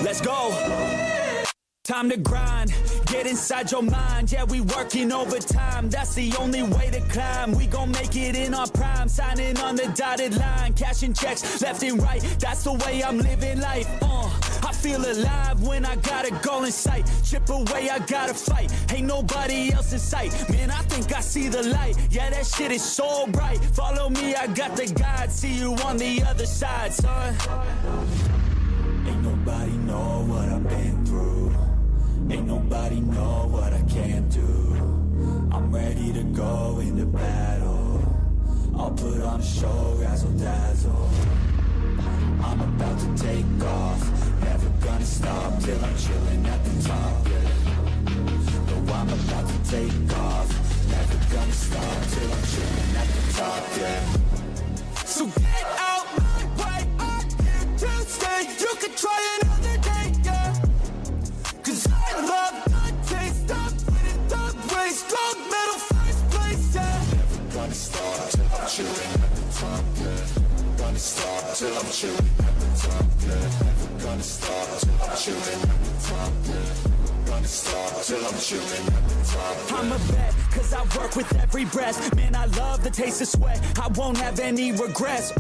let's go. Time to grind, get inside your mind. Yeah, we working overtime, that's the only way to climb. We gon' make it in our prime, signing on the dotted line. Cashing checks left and right, that's the way I'm living life. I feel alive when I got a goal in sight. Chip away, I gotta fight, ain't nobody else in sight. Man, I think I see the light, yeah, that shit is so bright. Follow me, I got the guide, see you on the other side, son. Ain't nobody know what I've been through. Ain't nobody know what I can't do. I'm ready to go into battle. I'll put on a show, razzle dazzle. I'm about to take off, never gonna stop till I'm chilling at the top, yeah. No, I'm about to take off, never gonna stop till I'm chilling at the top, yeah. So get out my way, I'm here to stay. You can try another day, yeah. Cause I love the taste of winning the race. Gold medal, first place, yeah. Never gonna stop till I'm chilling at the top, yeah. Gonna stop till I'm chilling at the top, yeah. Never gonna stop till I'm chilling at the top, yeah. Gonna stop till I'm chilling at the top, yeah. I'm a vet, cause I work with every breath. Man, I love the taste of sweat, I won't have any regrets.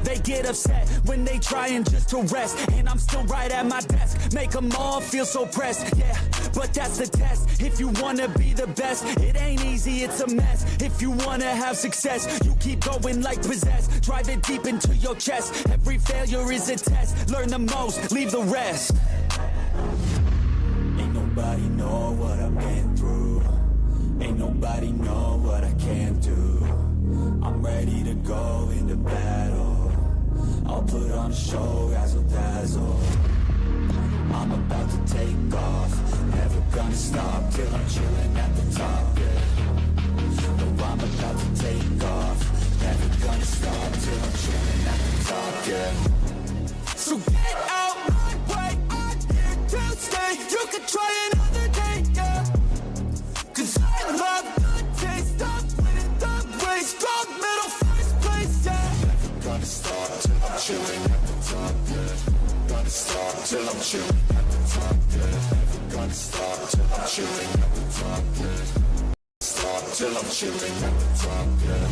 They get upset when they trying just to rest, and I'm still right at my desk. Make them all feel so pressed, yeah, but that's the test. If you wanna be the best, it ain't easy, it's a mess. If you wanna have success, you keep going like possessed. Drive it deep into your chest, every failure is a test. Learn the most, leave the rest. Ain't nobody know what I've been through. Ain't nobody know what I can't do. I'm ready to go into battle. I'll put on a show, razzle dazzle. I'm about to take off, never gonna stop till I'm chilling at the top, yeah. No, I'm about to take off, never gonna stop till I'm chilling at the top, yeah. So get out my way, I'm here to stay. You can try another day, yeah. Cause I love the taste of winning the race. Gold medal, first place, yeah. Never gonna stop till I'm chilling at the top, yeah. Gonna stop till I'm chilling at the top, yeah. Never gonna stop till I'm chilling at the top, yeah. Stop till I'm chilling at the top, yeah.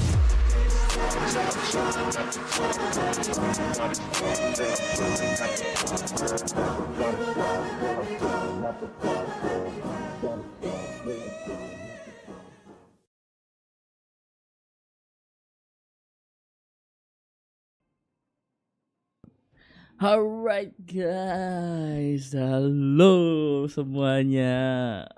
Alright guys, halo semuanya.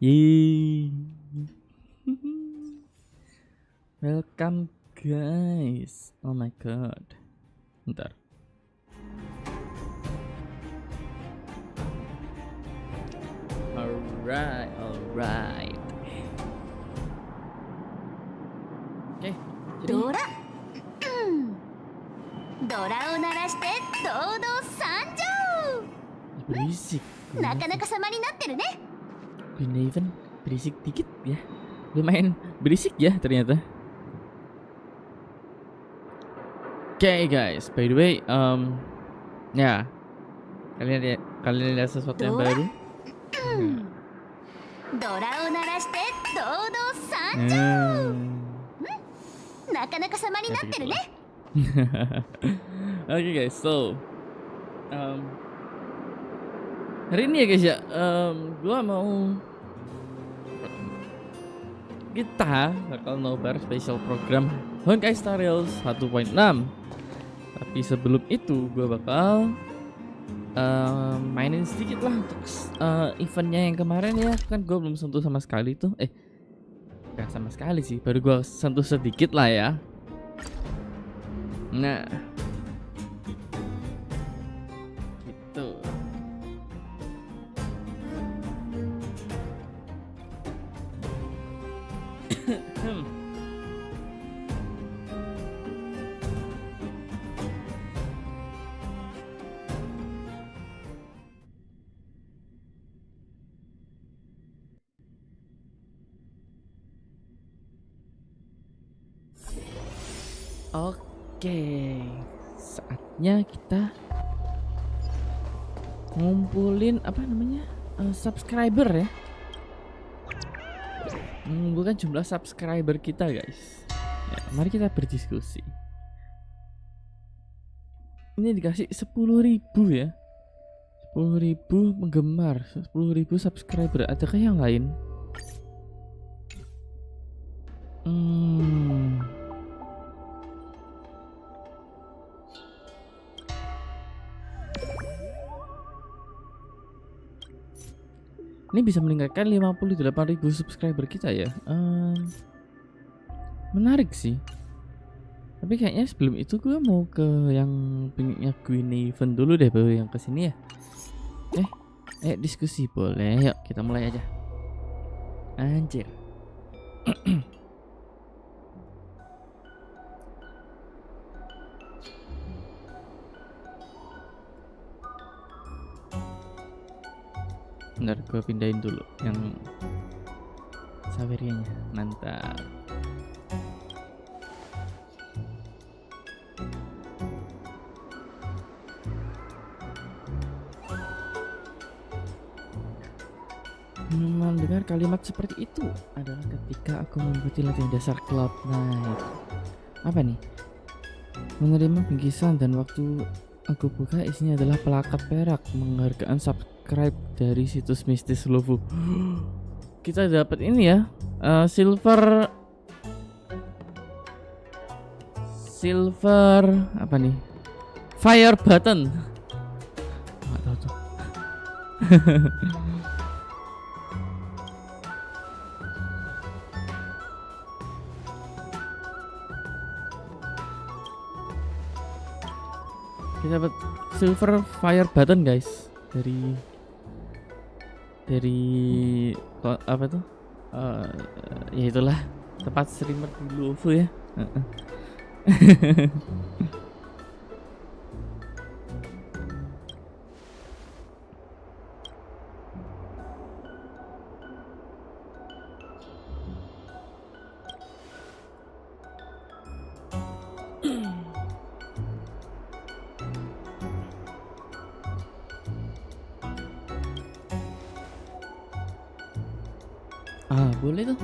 Yeay. Welcome guys. Oh my god. Bentar. Alright. Oke. Dora. Doraを鳴らして堂々参上。 Berisik. なかなか様になってるね。Green Raven berisik dikit ya. Lumayan berisik ya ternyata. Oke guys, by the way, ya kalian lihat sesuatu yang baru? Dora を鳴らして堂々参上。なかなか様になってるね。Oke guys, so hari ini ya guys ya, gua mau kita bakal nobar special program Honkai Star Rails 1.6. Tapi sebelum itu gua bakal mainin sedikit lah untuk eventnya yang kemarin ya. Kan gua belum sentuh sama sekali tuh. Gak sama sekali sih, baru gua sentuh sedikit lah ya. Nah, gitu. Oke, saatnya kita ngumpulin apa namanya subscriber ya. Bukan jumlah subscriber kita guys. Ya, mari kita berdiskusi. Ini dikasih 10.000 ya. 10.000 penggemar, 10.000 subscriber. Adakah yang lain? Ini bisa meningkatkan 58.000 subscriber kita ya. Menarik sih. Tapi kayaknya sebelum itu gue mau ke yang pengennya gue event dulu deh, baru yang kesini ya. Diskusi boleh. Yuk kita mulai aja. Anjir. Bentar, gue pindahin dulu yang sawerianya. Mantap. Mendengar kalimat seperti itu adalah ketika aku mengikuti latihan dasar Cloud Night. Apa nih? Menerima bingkisan dan waktu aku buka isinya adalah plakat perak penghargaan subscribe dari situs mistis lohh. Kita dapat ini ya, silver apa nih? Fire button. Nggak tahu tuh. Kita dapat silver fire button guys dari apa tuh? Ya itulah tempat streamer di lohh ya. Boleh tuh.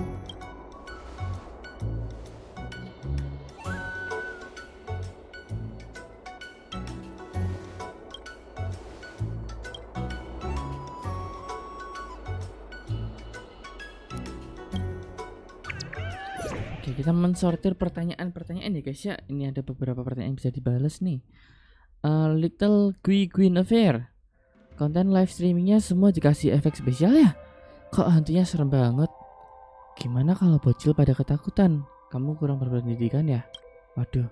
Oke, kita mensortir pertanyaan ya guys ya. Ini ada beberapa pertanyaan yang bisa dibalas nih. Little Queen Affair. Konten live streamingnya semua dikasih efek spesial ya? Kok hantunya serem banget? Gimana kalau bocil pada ketakutan? Kamu kurang berpendidikan ya? Waduh.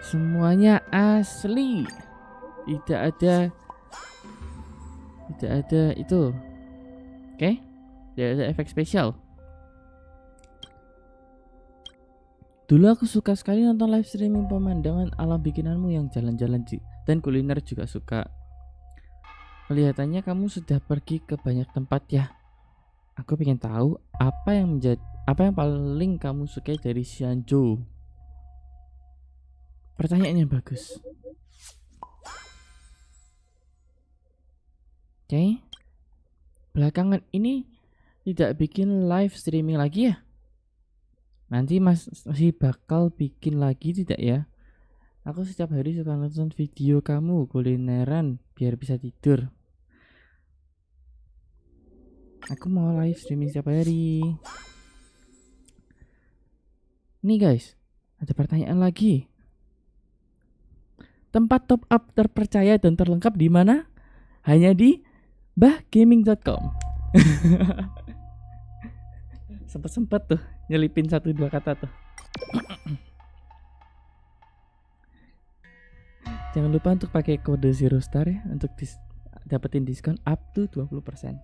Semuanya asli. Tidak ada itu. Oke? Tidak ada efek spesial. Dulu aku suka sekali nonton live streaming pemandangan alam bikinanmu yang jalan-jalan dan kuliner juga suka. Kelihatannya kamu sudah pergi ke banyak tempat ya. Aku pengen tahu apa yang paling kamu sukai dari Xianzhou. Pertanyaannya bagus. Oke. Belakangan ini tidak bikin live streaming lagi ya? Nanti masih bakal bikin lagi tidak ya? Aku setiap hari suka nonton video kamu kulineran biar bisa tidur. Aku mau live streaming setiap hari. Nih guys, ada pertanyaan lagi. Tempat top up terpercaya dan terlengkap di mana? Hanya di bahgaming.com. Sempet tuh nyelipin 1-2 kata tuh. Jangan lupa untuk pakai kode 0 star ya untuk dapetin diskon up to 20%.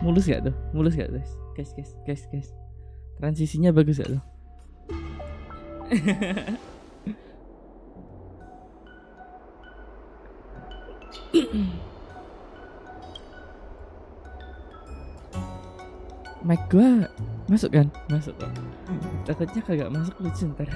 Mulus gak tuh? Mulus gak guys? Guys. Transisinya bagus gak tuh? Mic gua masuk kan? Masuk kok. Takutnya kagak masuk lucu ntar.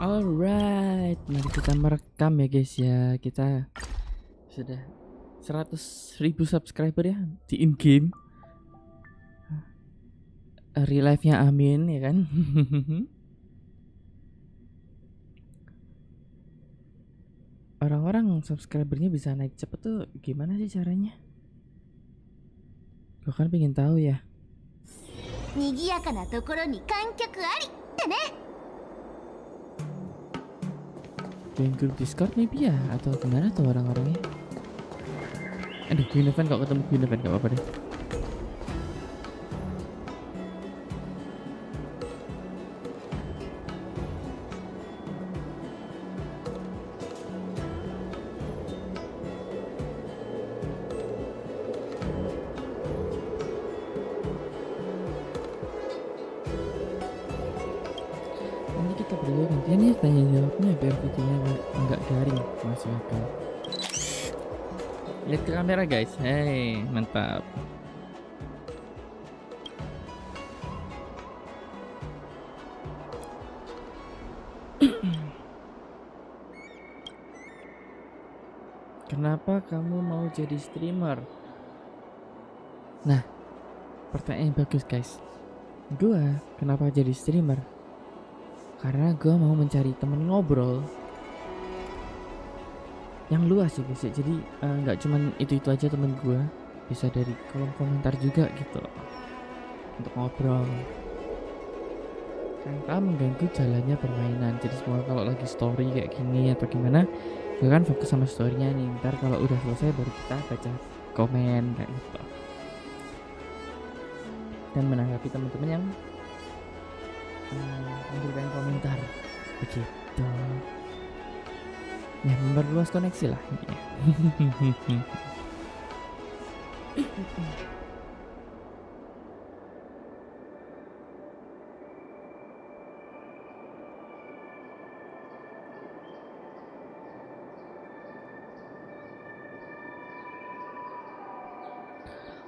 Alright, mari kita merekam ya guys ya. Kita sudah 100.000 subscriber ya di in game. Real life-nya amin ya kan. Orang-orang subscribernya bisa naik cepet tuh gimana sih caranya? Gue kan pengen tahu ya. 賑やかなところに観客ありってね。 Join grup Discord maybe ya, atau gimana tuh orang-orangnya? Aduh, Queen Event kok ketemu Queen Event, gak apa-apa deh. Ini kita berdua gantian ya tanya jawabnya biar videonya enggak garing, masuk akal. Lihat ke kamera guys, hey mantap. Kenapa kamu mau jadi streamer? Nah, pertanyaan yang bagus guys. Gua kenapa jadi streamer? Karena gue mau mencari temen ngobrol yang luas sih guys ya. Jadi nggak cuman itu aja temen gue, bisa dari kolom komentar juga gitu untuk ngobrol tanpa mengganggu jalannya permainan. Jadi semua kalau lagi story kayak gini atau gimana, gue kan fokus sama storynya nih. Ntar kalau udah selesai baru kita baca komen kayak gitu dan menanggapi teman-teman yang memberikan komentar begitu ya, memperluas koneksi lah intinya.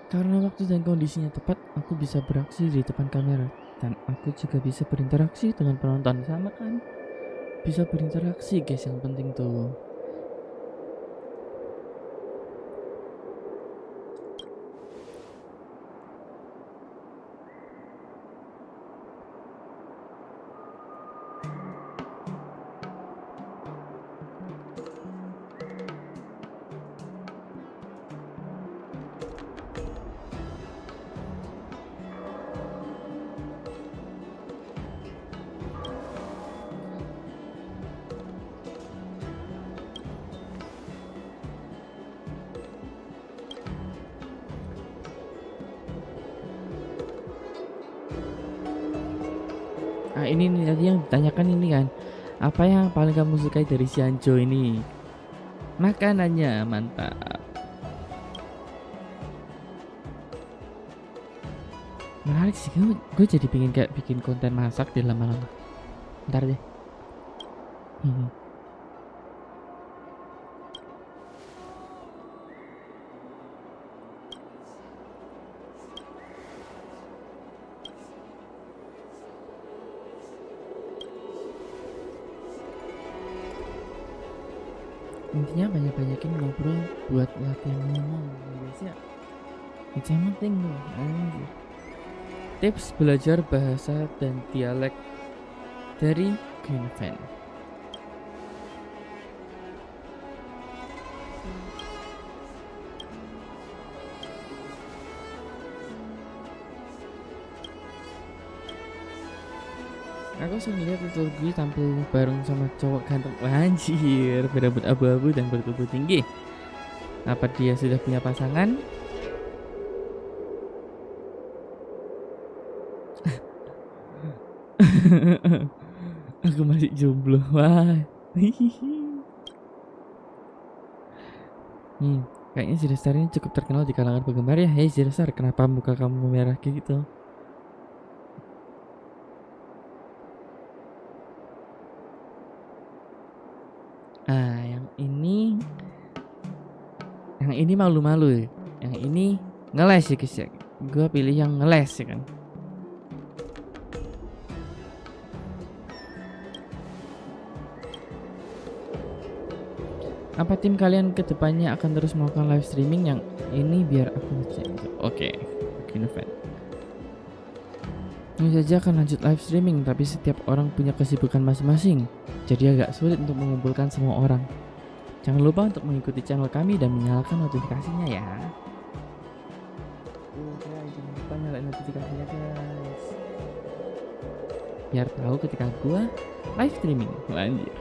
Karena waktu dan kondisinya tepat, aku bisa beraksi di depan kamera. Dan aku juga bisa berinteraksi dengan penonton. Sama kan? Bisa berinteraksi guys, yang penting tuh. Nah ini nih tadi yang ditanyakan ini kan, apa yang paling kamu sukai dari si Anjo ini? Makanannya mantap. Menarik sih, gue jadi pengen kayak bikin konten masak deh lama-lama. Ntar deh. Intinya banyak-banyakin ngobrol buat latihan ngomong guys ya. Itu yang penting loh. Tips belajar bahasa dan dialek dari Green Fan. Aku sering lihat itu gue tampil bareng sama cowok ganteng. Anjir, berambut abu-abu dan bertubuh tinggi. Apa dia sudah punya pasangan? Aku masih jomblo. Wah, Kayaknya si Destar ini cukup terkenal di kalangan penggemar ya. Hei si Destar, kenapa muka kamu merah gitu? Yang ini malu-malu. Yang ini ngeles ya guys ya. Gua pilih yang ngeles ya kan. Apa tim kalian kedepannya akan terus melakukan live streaming? Yang ini biar aku ngecek. Oke, bikin event. Ini saja akan lanjut live streaming, tapi setiap orang punya kesibukan masing-masing, jadi agak sulit untuk mengumpulkan semua orang. Jangan lupa untuk mengikuti channel kami dan menyalakan notifikasinya ya. Jangan lupa nyalain notifikasinya guys, biar tahu ketika gua live streaming. Lanjut.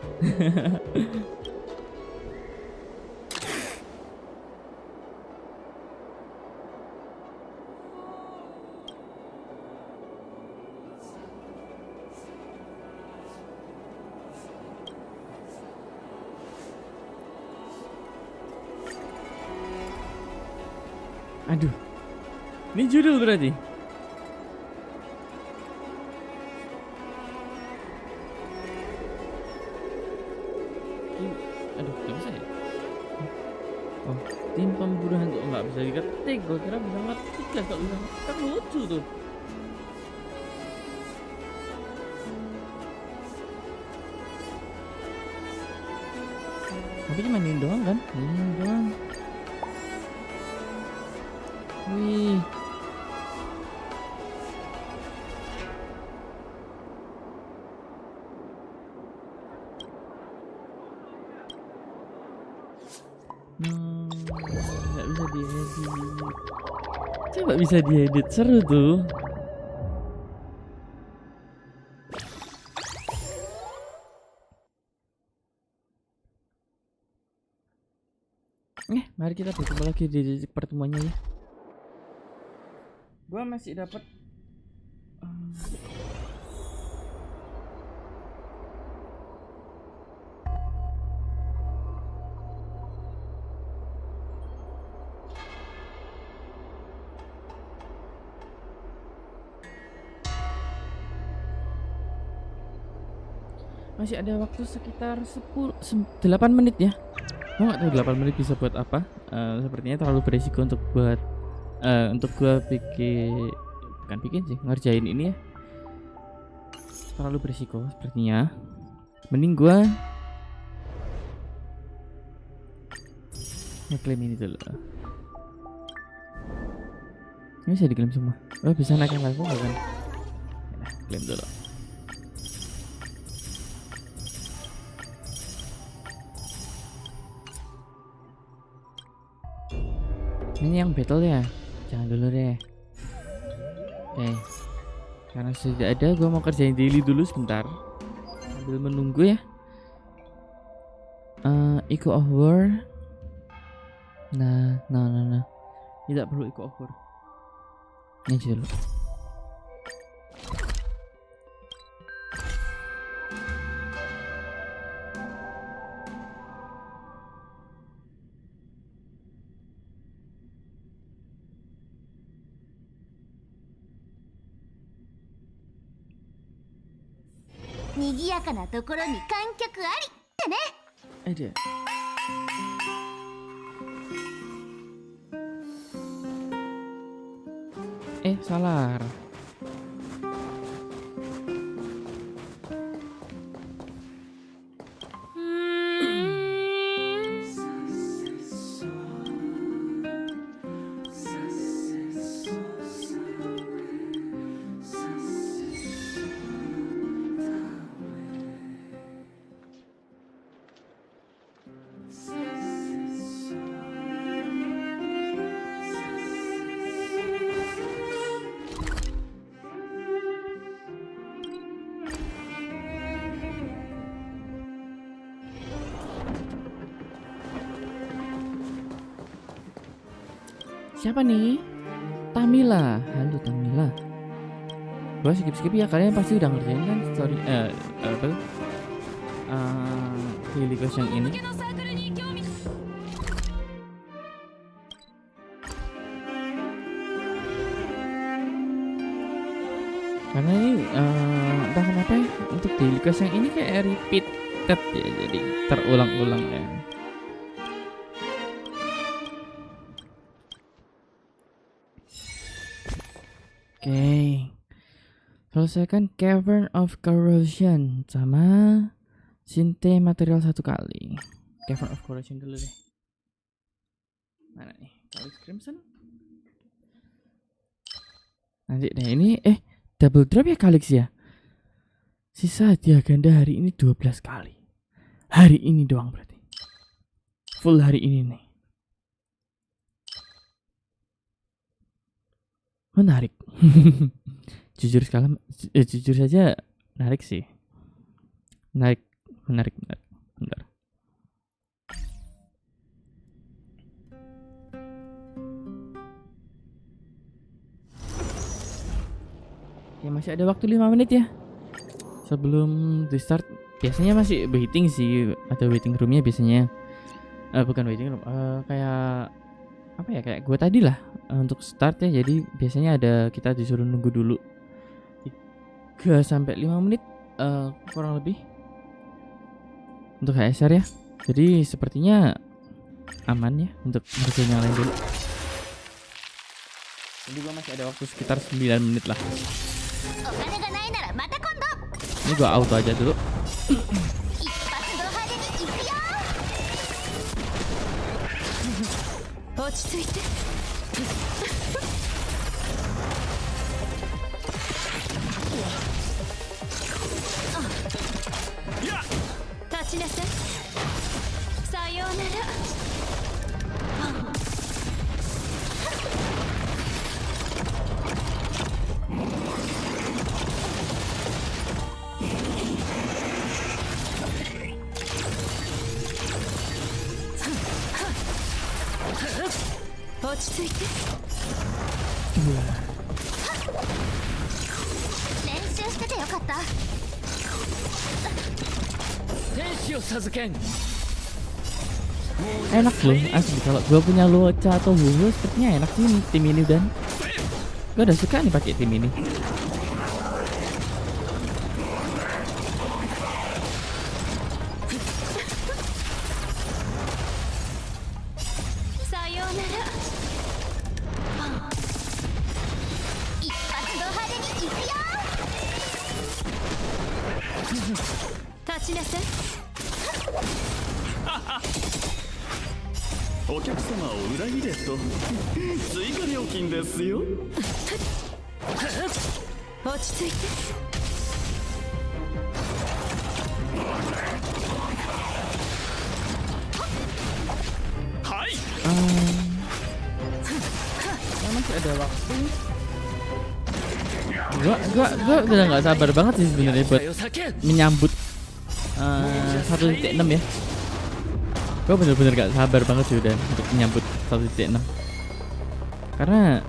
Aduh, ini judul berarti. Aduh, gak bisa ya? Oh, tim pemburu hantu nggak bisa diketik. Gue kira bisa ngetik, gak bisa ngetik, kan lucu tuh. Tapi cuma ini doang kan? Ini doang. Wih. Nggak bisa diedit. Coba bisa diedit, seru tuh. Mari kita bertemu lagi di titik pertemuannya ya. Gua masih dapat masih ada waktu sekitar 8 menit ya. Gua nggak tahu 8 menit bisa buat apa. Sepertinya terlalu berisiko untuk buat untuk gua bukan bikin sih, ngerjain ini ya. Terlalu berisiko sepertinya. Mending gua ngeklaim ini dulu. Ini bisa diklaim semua. Oh, bisa naikin level kan? Nah, klaim dulu. Ini yang battle ya, jangan dulu deh. Oke, karena sudah ada, gue mau kerjain daily dulu sebentar sambil menunggu ya. Eco of War. Nah, tidak perlu Eco of War. Ini aja dulu. Ada. Salah. Siapa nih? Tamila. Halo Tamila. Gua skip ya, kalian pasti udah ngerjain kan story apa? daily quest yang ini. Karena ini entah kenapa ya, untuk daily quest yang ini kayak repeated ya, jadi terulang-ulang ya. Oke. Selesaikan Cavern of Corrosion sama Sinte material 1 kali. Cavern of Corrosion dulu deh. Mana nih? Calyx Crimson. Nanti deh ini double drop ya Calyx ya. Sisa hadiah ganda hari ini 12 kali. Hari ini doang berarti. Full hari ini nih. Menarik. jujur saja menarik sih. Menarik. Bentar. Ya masih ada waktu 5 menit ya sebelum di start. Biasanya masih waiting sih, ada waiting roomnya biasanya. Bukan waiting room, kayak apa ya, kayak gue tadi lah untuk start ya. Jadi biasanya ada, kita disuruh nunggu dulu 3-5 menit kurang lebih untuk HSR ya. Jadi sepertinya aman ya untuk ngerjain yang lain dulu. Jadi gue masih ada waktu sekitar 9 menit lah. Ini gue auto aja dulu. Enak loh asli, kalau gue punya Locha atau Wuhu sepertinya enak sih tim ini, dan gue udah suka nih pakai tim ini. Masih ada waktu. Gua udah nggak sabar banget sih sebenarnya buat menyambut 1.6 ya. Gue bener-bener gak sabar banget sih udah untuk menyambut 1.6. Karena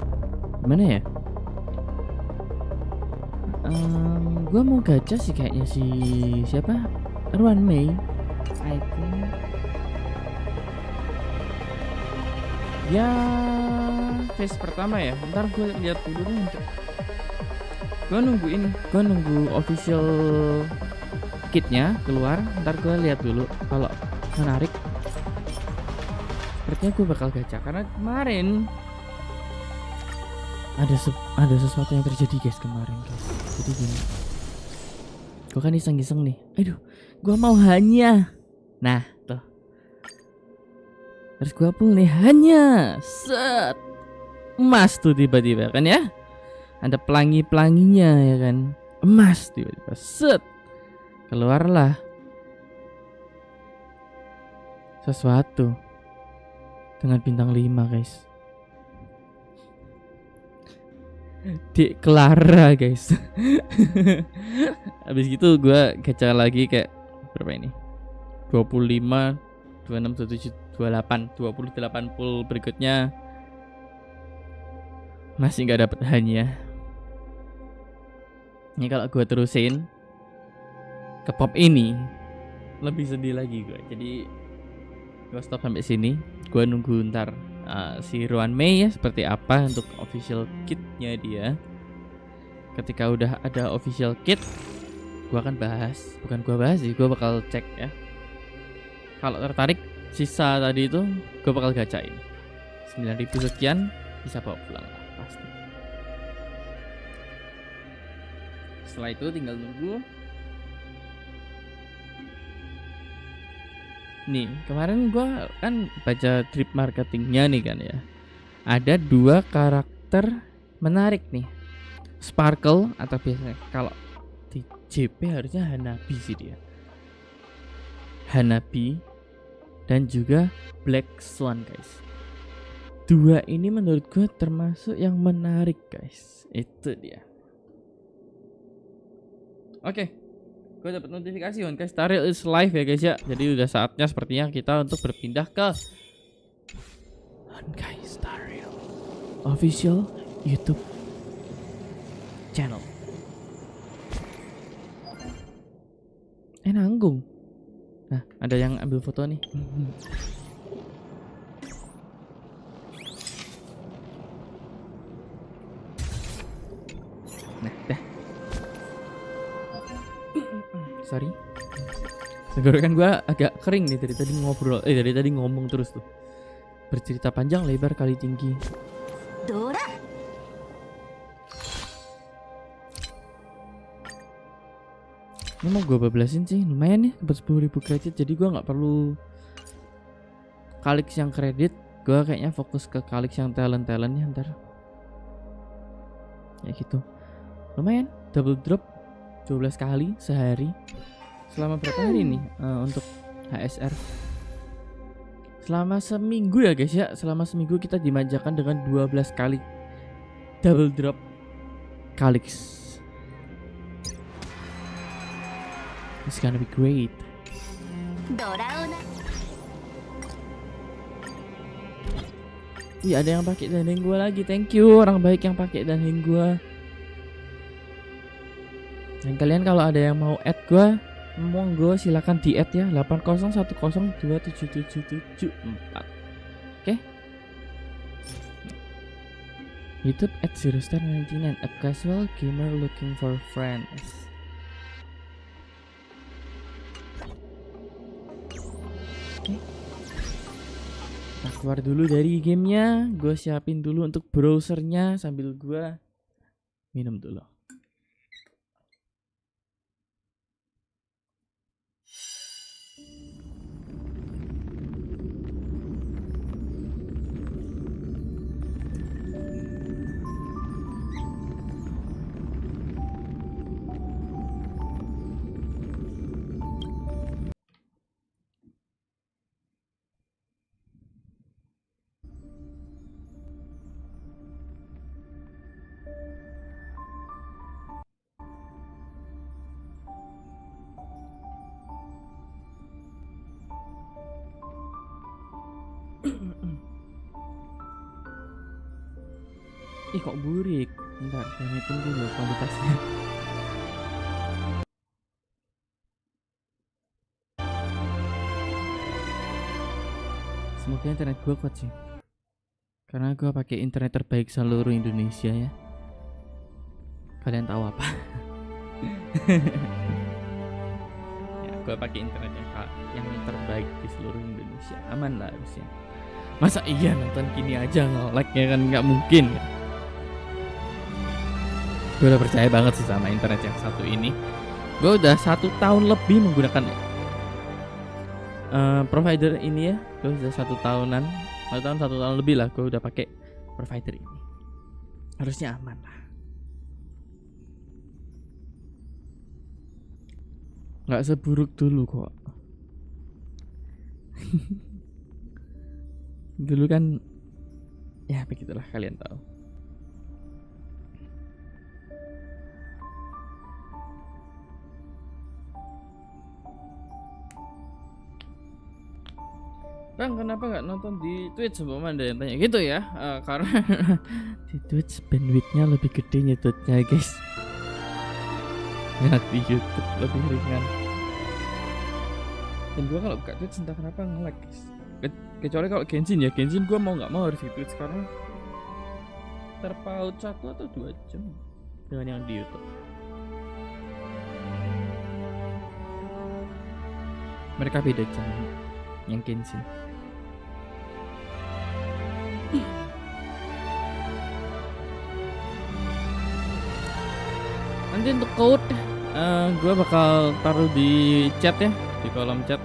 gimana ya? Gue mau gacha sih kayaknya si siapa? Ruan Mei, I think. Ya, phase pertama ya. Bentar gue lihat dulu deh untuk. Gue nunggu official kitnya keluar. Ntar gue lihat dulu kalau menarik. Sepertinya gue bakal gacha karena kemarin ada sesuatu yang terjadi guys kemarin guys. Jadi gini, gue kan iseng-iseng nih. Aduh, gue mau Hanya. Nah tuh, terus gue pull nih Hanya. Set, emas tuh tiba-tiba kan ya. Ada pelangi-pelanginya ya kan. Emas tiba-tiba. Set, keluarlah sesuatu dengan bintang 5 guys. Di Clara guys. Habis gitu gue gacha lagi kayak berapa ini? 25, 26, 27, 28, 28 pull berikutnya masih nggak dapet Hanya. Ini kalau gue terusin ke pop ini lebih sedih lagi gue. Jadi gue stop sampai sini. Gue nunggu ntar si Ruan Mei ya seperti apa untuk official kitnya dia. Ketika udah ada official kit, gue akan bahas. Bukan gue bahas sih, gue bakal cek ya. Kalau tertarik sisa tadi itu gue bakal gacain 9.000 sekian, bisa bawa pulang lah pasti. Setelah itu tinggal nunggu. Nih kemarin gue kan baca drip marketingnya nih kan ya. Ada 2 karakter menarik nih, Sparkle atau biasanya kalau di JP harusnya Hanabi sih dia, Hanabi dan juga Black Swan guys. 2 ini menurut gue termasuk yang menarik guys. Itu dia. Oke, gue dapat notifikasi Honkai Star Rail is live ya guys ya. Jadi udah saatnya sepertinya kita untuk berpindah ke Honkai Star Rail official YouTube channel. Nanggung. Nah, ada yang ambil foto nih. Nah, dah. Sorry. Tenggorokan gua agak kering nih dari tadi ngobrol. Dari tadi ngomong terus tuh. Bercerita panjang lebar kali tinggi. Dora. Ini mau gue bablasin sih, lumayan nih dapat 10.000 kredit. Jadi gue nggak perlu kalix yang kredit, gue kayaknya fokus ke kalix yang talentnya ntar. Ya gitu. Lumayan, double drop 12 kali sehari. Selama berapa hari nih untuk HSR? Selama seminggu ya guys ya. Selama seminggu kita dimanjakan dengan 12 kali double drop kalix. It's gonna be great. Iya, ada yang pakai dandeng gue lagi. Thank you orang baik yang pakai dandeng gue. Dan kalian kalau ada yang mau add gue, monggo silakan di add ya. 8010277774. Oke. YouTube @zerostar99, a casual gamer looking for friends. Oke. Nah, keluar dulu dari gamenya, gue siapin dulu untuk browsernya sambil gue minum dulu. Ih kok burik. Bentar, saya hitung dulu kualitasnya. Semoga internet gue kuat sih. Karena gue pakai internet terbaik seluruh Indonesia ya. Kalian tahu apa? Ya, gue pakai internet yang terbaik di seluruh Indonesia. Aman lah harusnya. Masa iya nonton gini aja nge-lag ya kan, nggak mungkin ya. Gue udah percaya banget sih sama internet yang satu ini. Gue udah 1 tahun lebih menggunakan provider ini ya. Gue udah 1 tahunan, 1 tahun lebih lah gue udah pakai provider ini. Harusnya aman lah. Nggak seburuk dulu kok. Dulu kan ya begitulah, kalian tahu. Bang, kenapa nggak nonton di Twitch? Sebelum ada yang tanya gitu ya. Karena di Twitch bandwidthnya lebih gede nyedotnya guys. Ya di YouTube lebih ringan. Dan gue kalau buka Twitch entah kenapa nge-lag. Kecuali kalau Genshin ya, Genshin gue mau nggak mau harus di Twitch karena terpaut 1 atau 2 jam dengan yang di YouTube. Mereka beda jam yang Genshin. Nanti untuk code gue bakal taruh di chat ya, di kolom chat.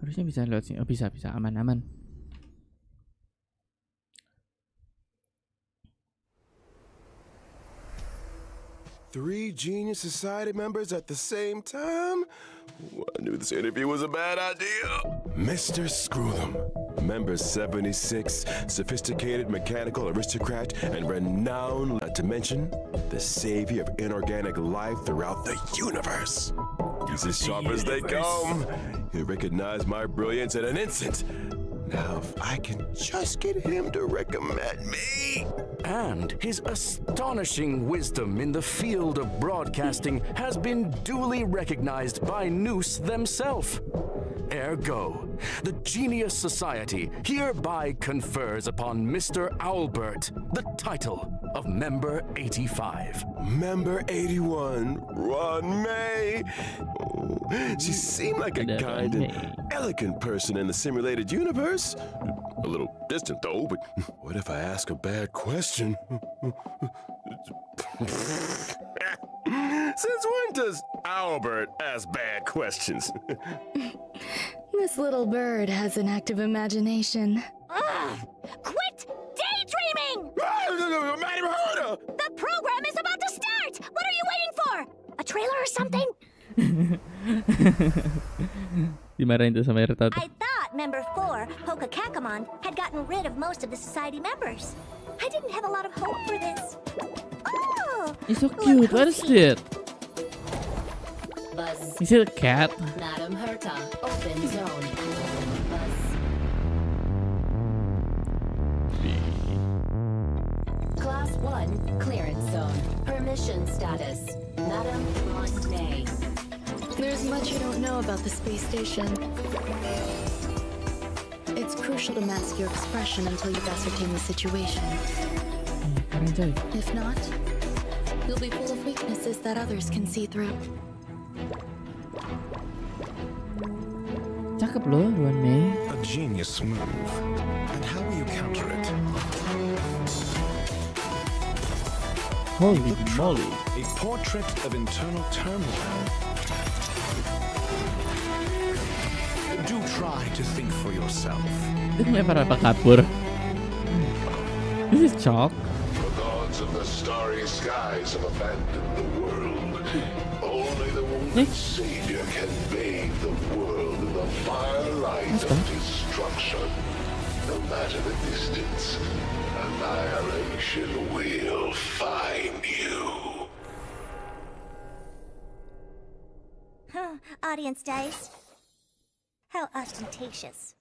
Harusnya bisa lewat sini. Oh bisa aman. Three Genius Society members at the same time? Well, I knew this interview was a bad idea. Mr. Screw Them, member 76, sophisticated mechanical aristocrat and renowned, not to mention, the savior of inorganic life throughout the universe. He's as sharp as they come. He'll recognize my brilliance in an instant. Now, if I can just get him to recommend me. And his astonishing wisdom in the field of broadcasting has been duly recognized by Noose themselves. Ergo, the Genius Society hereby confers upon Mr. Owlbert the title of Member 85. Member 81, Ron May. Oh, she seemed like a kind and elegant person in the simulated universe. A little distant though, but what if I ask a bad question? Since when does Albert ask bad questions? This little bird has an active imagination. Ugh! Quit daydreaming! Madam Herda! The program is about to start! What are you waiting for? A trailer or something? Dimarahin tuh sama Erta tuh. I thought member 4, Hoka Kakamon, had gotten rid of most of the society members. I didn't have a lot of hope for this. Oh! It's so cute. What is it? Buzz. Is it a cat? Madam Herta, open zone. Buzz. Class 1, clearance zone. Permission status. Madam Ron May. There's much you don't know about the space station. It's crucial to mask your expression until you've ascertained the situation. Keren coy. If not, you'll be full of weaknesses that others can see through. Cakep loh Ruan Mei. A genius move. And how will you counter it? Holy moly. A portrait of internal turmoil. Do try to think for yourself. Itu ngelempar apa kabur? This is chalk. The gods of the starry skies have abandoned the world. Only the wounded savior can bathe the world in the firelight of destruction. No matter the distance, annihilation will find you. Audience dice. How ostentatious.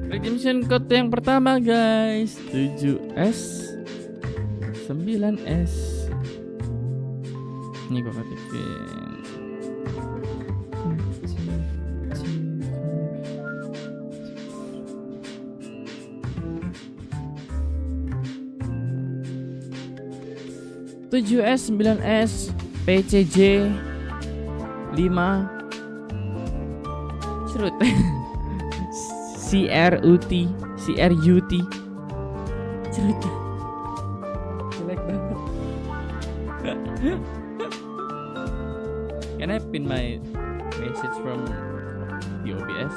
Redemption code yang pertama guys, 7S 9S. Ini gua ketikin. Tujuh S 9S PCJ 5 Cerut CRUT Cerut jelek banget. Can I pin my message from the OBS?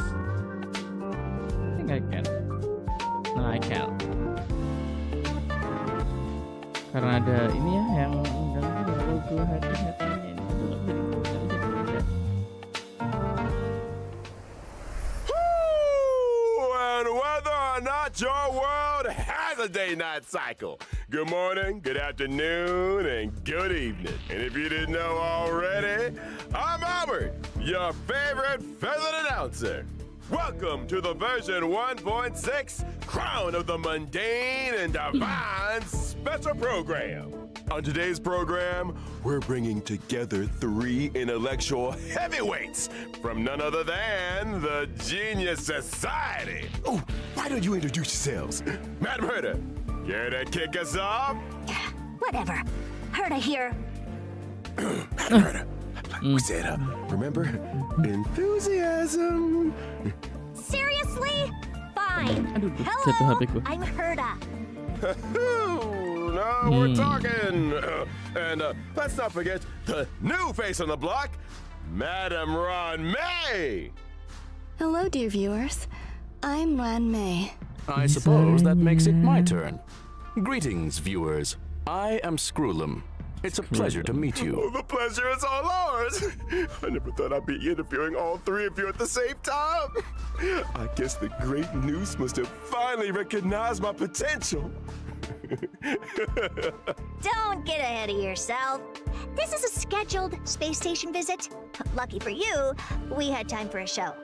I think I can. No, I can't. Karena ada ini ya yang undangnya ada logo hati-hatinya ini tuh nggak bisa dibeda. And whether or not your world has a day-night cycle, good morning, good afternoon, and good evening. And if you didn't know already, I'm Albert, your favorite feathered announcer. Welcome to the version 1.6 Crown of the Mundane and Divine special program. On today's program, we're bringing together 3 intellectual heavyweights from none other than the Genius Society. Oh, why don't you introduce yourselves? Madam Herta, care to kick us off? Whatever. Herta here. Madam Herta, we said, remember? Enthusiasm. Seriously? Fine. Aduh, jatuh Hello, HP ku. I'm Herta. Now we're talking. And let's not forget the new face on the block, Madam Ron May. Hello, dear viewers. I'm Ran May. I suppose that makes it my turn. Greetings, viewers. I am Screwlum. It's a pleasure to meet Oh, you. the pleasure is all ours. I never thought I'd be interviewing all 3 of you at the same time. I guess the great Noose must have finally recognized my potential. Don't get ahead of yourself. This is a scheduled space station visit. Lucky for you, we had time for a show.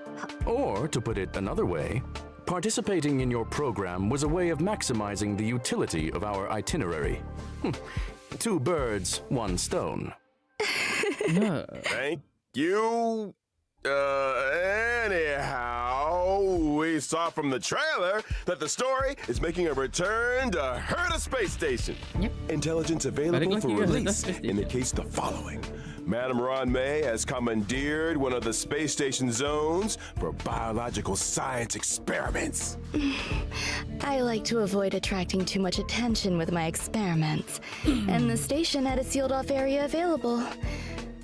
Or, to put it another way, participating in your program was a way of maximizing the utility of our itinerary. 2 birds, 1 stone. Ya, Thank you. Anyhow, we saw from the trailer that the story is making a return to Herta Space Station. Yep. Intelligence Balik available lagi for ke Herta release Space Station. indicates the following. Madam Ron May has commandeered one of the space station zones for biological science experiments. I like to avoid attracting too much attention with my experiments, and the station had a sealed-off area available.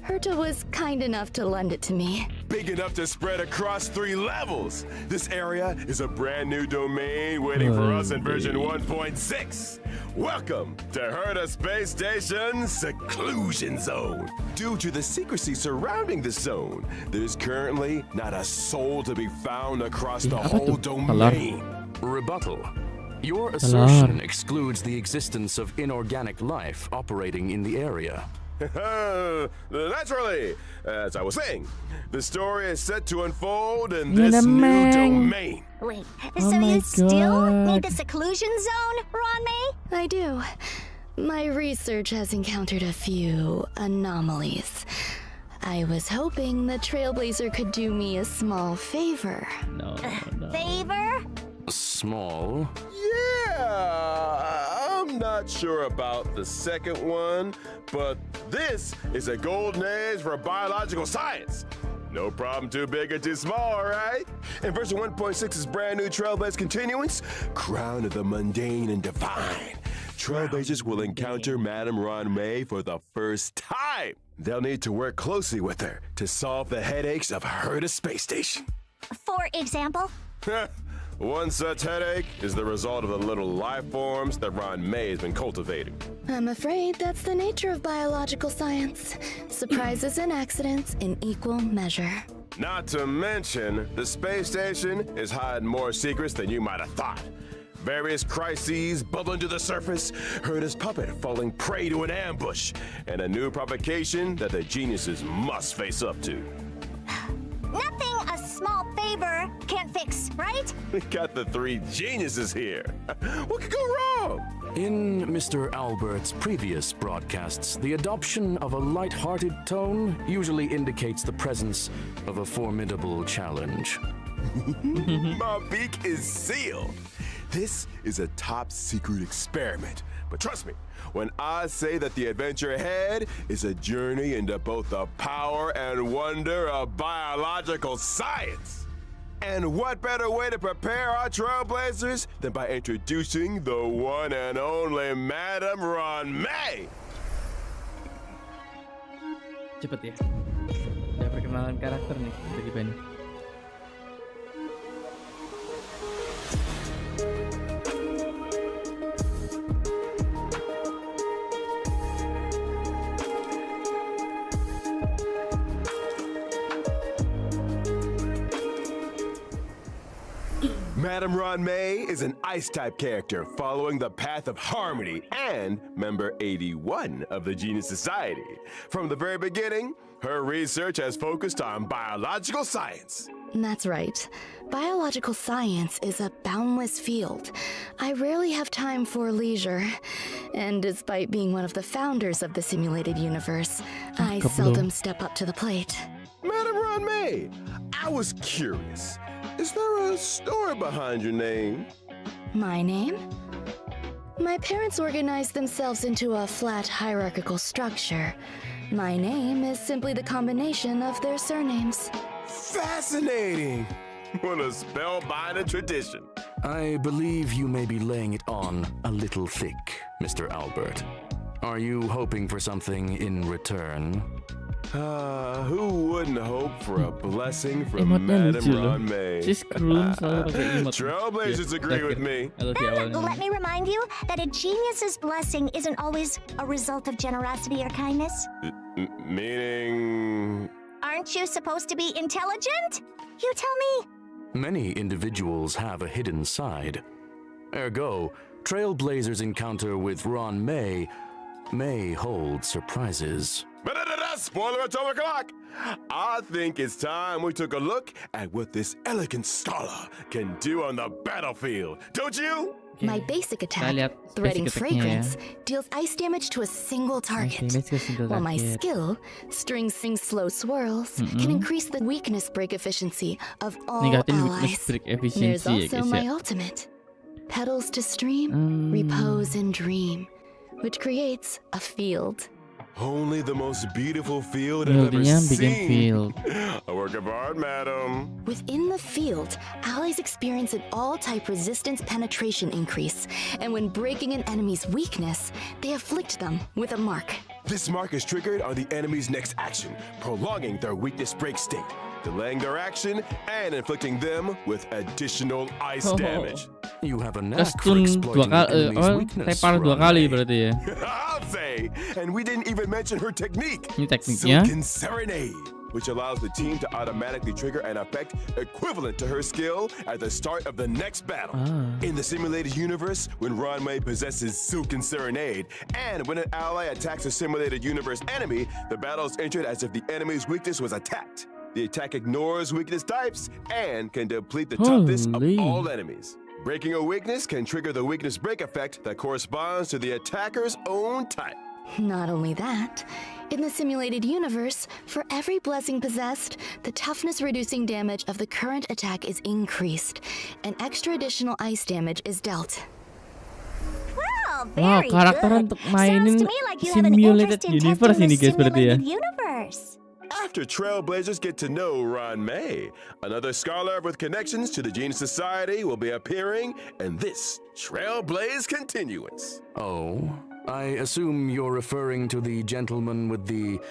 Herta was kind enough to lend it to me. Big enough to spread across 3 levels. This area is a brand new domain waiting for us in version 1.6. Welcome to Herta Space Station's Seclusion Zone. Due to the secrecy surrounding the zone, there's currently not a soul to be found across the apa whole tuh? domain. Rebuttal. Your assertion excludes the existence of inorganic life operating in the area. Naturally, as I was saying, the story is set to unfold in Yeah, this the new man. domain. Wait, Oh so my you still need God. the seclusion zone, Ron May? I do. My research has encountered a few anomalies. I was hoping the Trailblazer could do me a small favor. no. Favor? Small. Yeah, I'm not sure about the second one, but this is a golden age for biological science. No problem too big or too small, right? In version 1.6's brand new Trailblaze continuance, Crown of the Mundane and Divine. Trailblazers will encounter Madam Ron May for the first time. They'll need to work closely with her to solve the headaches of Herta Space Station. For example? One such headache is the result of the little life forms that Ron May has been cultivating. I'm afraid that's the nature of biological science. Surprises and accidents in equal measure. Not to mention, the space station is hiding more secrets than you might have thought. Various crises bubbling to the surface, Herta's puppet falling prey to an ambush, and a new provocation that the geniuses must face up to. Nothing a small favor can't fix, right? We got the 3 geniuses here. What could go wrong? In Mr. Albert's previous broadcasts, the adoption of a light-hearted tone usually indicates the presence of a formidable challenge. My beak is sealed. This is a top secret experiment. But trust me, when I say that the adventure ahead is a journey into both the power and wonder of biological science. And what better way to prepare our trailblazers than by introducing the one and only Madam Ron May? Cepet ya. Udah perkenalan karakter nih tiba-tiba nih. Madame Ron-Mei is an Ice-type character following the path of harmony and member 81 of the Genius Society. From the very beginning, her research has focused on biological science. That's right. Biological science is a boundless field. I rarely have time for leisure. And despite being one of the founders of the simulated universe, I seldom step up to the plate. Madame Ron-Mei, I was curious. Is there a story behind your name? My name? My parents organized themselves into a flat hierarchical structure. My name is simply the combination of their surnames. Fascinating! What a spellbinding tradition. I believe you may be laying it on a little thick, Mr. Albert. Are you hoping for something in return? Who wouldn't hope for a blessing from Emotnya Madame lucu loh. Ron-Mei? Si Scroom selalu pakai emot. Trailblazers agree with me. Kalau di awalnya. Let me remind you that a genius's blessing isn't always a result of generosity or kindness. Meaning... Aren't you supposed to be intelligent? You tell me. Many individuals have a hidden side. Ergo, Trailblazers' encounter with Ron-Mei may hold surprises. Spoiler at 12 o'clock! I think it's time we took a look at what this elegant scholar can do on the battlefield, don't you? My basic attack, lihat Threading basic attack-nya ya. Fragrance, deals ice damage to a single target. damage ke single While my target. skill, String Sing Slow Swirls, can increase the weakness break efficiency of all Ningkatin allies. weakness break There's efficiency ya also guys my ya. ultimate, Petals to Stream, Repose and Dream, which creates a field. Only the most beautiful field I've ever Buildingnya bikin seen. field. A work of art, madam. Within the field, allies experience an all-type resistance penetration increase, and when breaking an enemy's weakness, they afflict them with a mark. This mark is triggered on the enemy's next action, prolonging their weakness break state, delaying their action, and inflicting them with additional ice damage. You have a knack for Stun exploiting an enemy's weakness, tepar 2 kali Ron-Mei. berarti ya. I'll say, and we didn't even mention her technique. Ini tekniknya. Silken Serenade, which allows the team to automatically trigger an effect equivalent to her skill at the start of the next battle. In the simulated universe, when Ron-Mei possesses Silken Serenade, and when an ally attacks a simulated universe enemy, the battle is entered as if the enemy's weakness was attacked. The attack ignores weakness types and can deplete the toughness of Holy. all enemies. Breaking a weakness can trigger the weakness break effect that corresponds to the attacker's own type. Not only that, in the simulated universe, for every blessing possessed, the toughness-reducing damage of the current attack is increased, and extra additional ice damage is dealt. Well, Wow, very karakter good. untuk Sounds mainin to me like you have an simulated interest in universe testing ini the guys berarti ya. simulated universe. After Trailblazers get to know Ron-Mei, another scholar with connections to the Genius Society will be appearing in this Trailblaze Continuance. Oh, I assume you're referring to the gentleman with the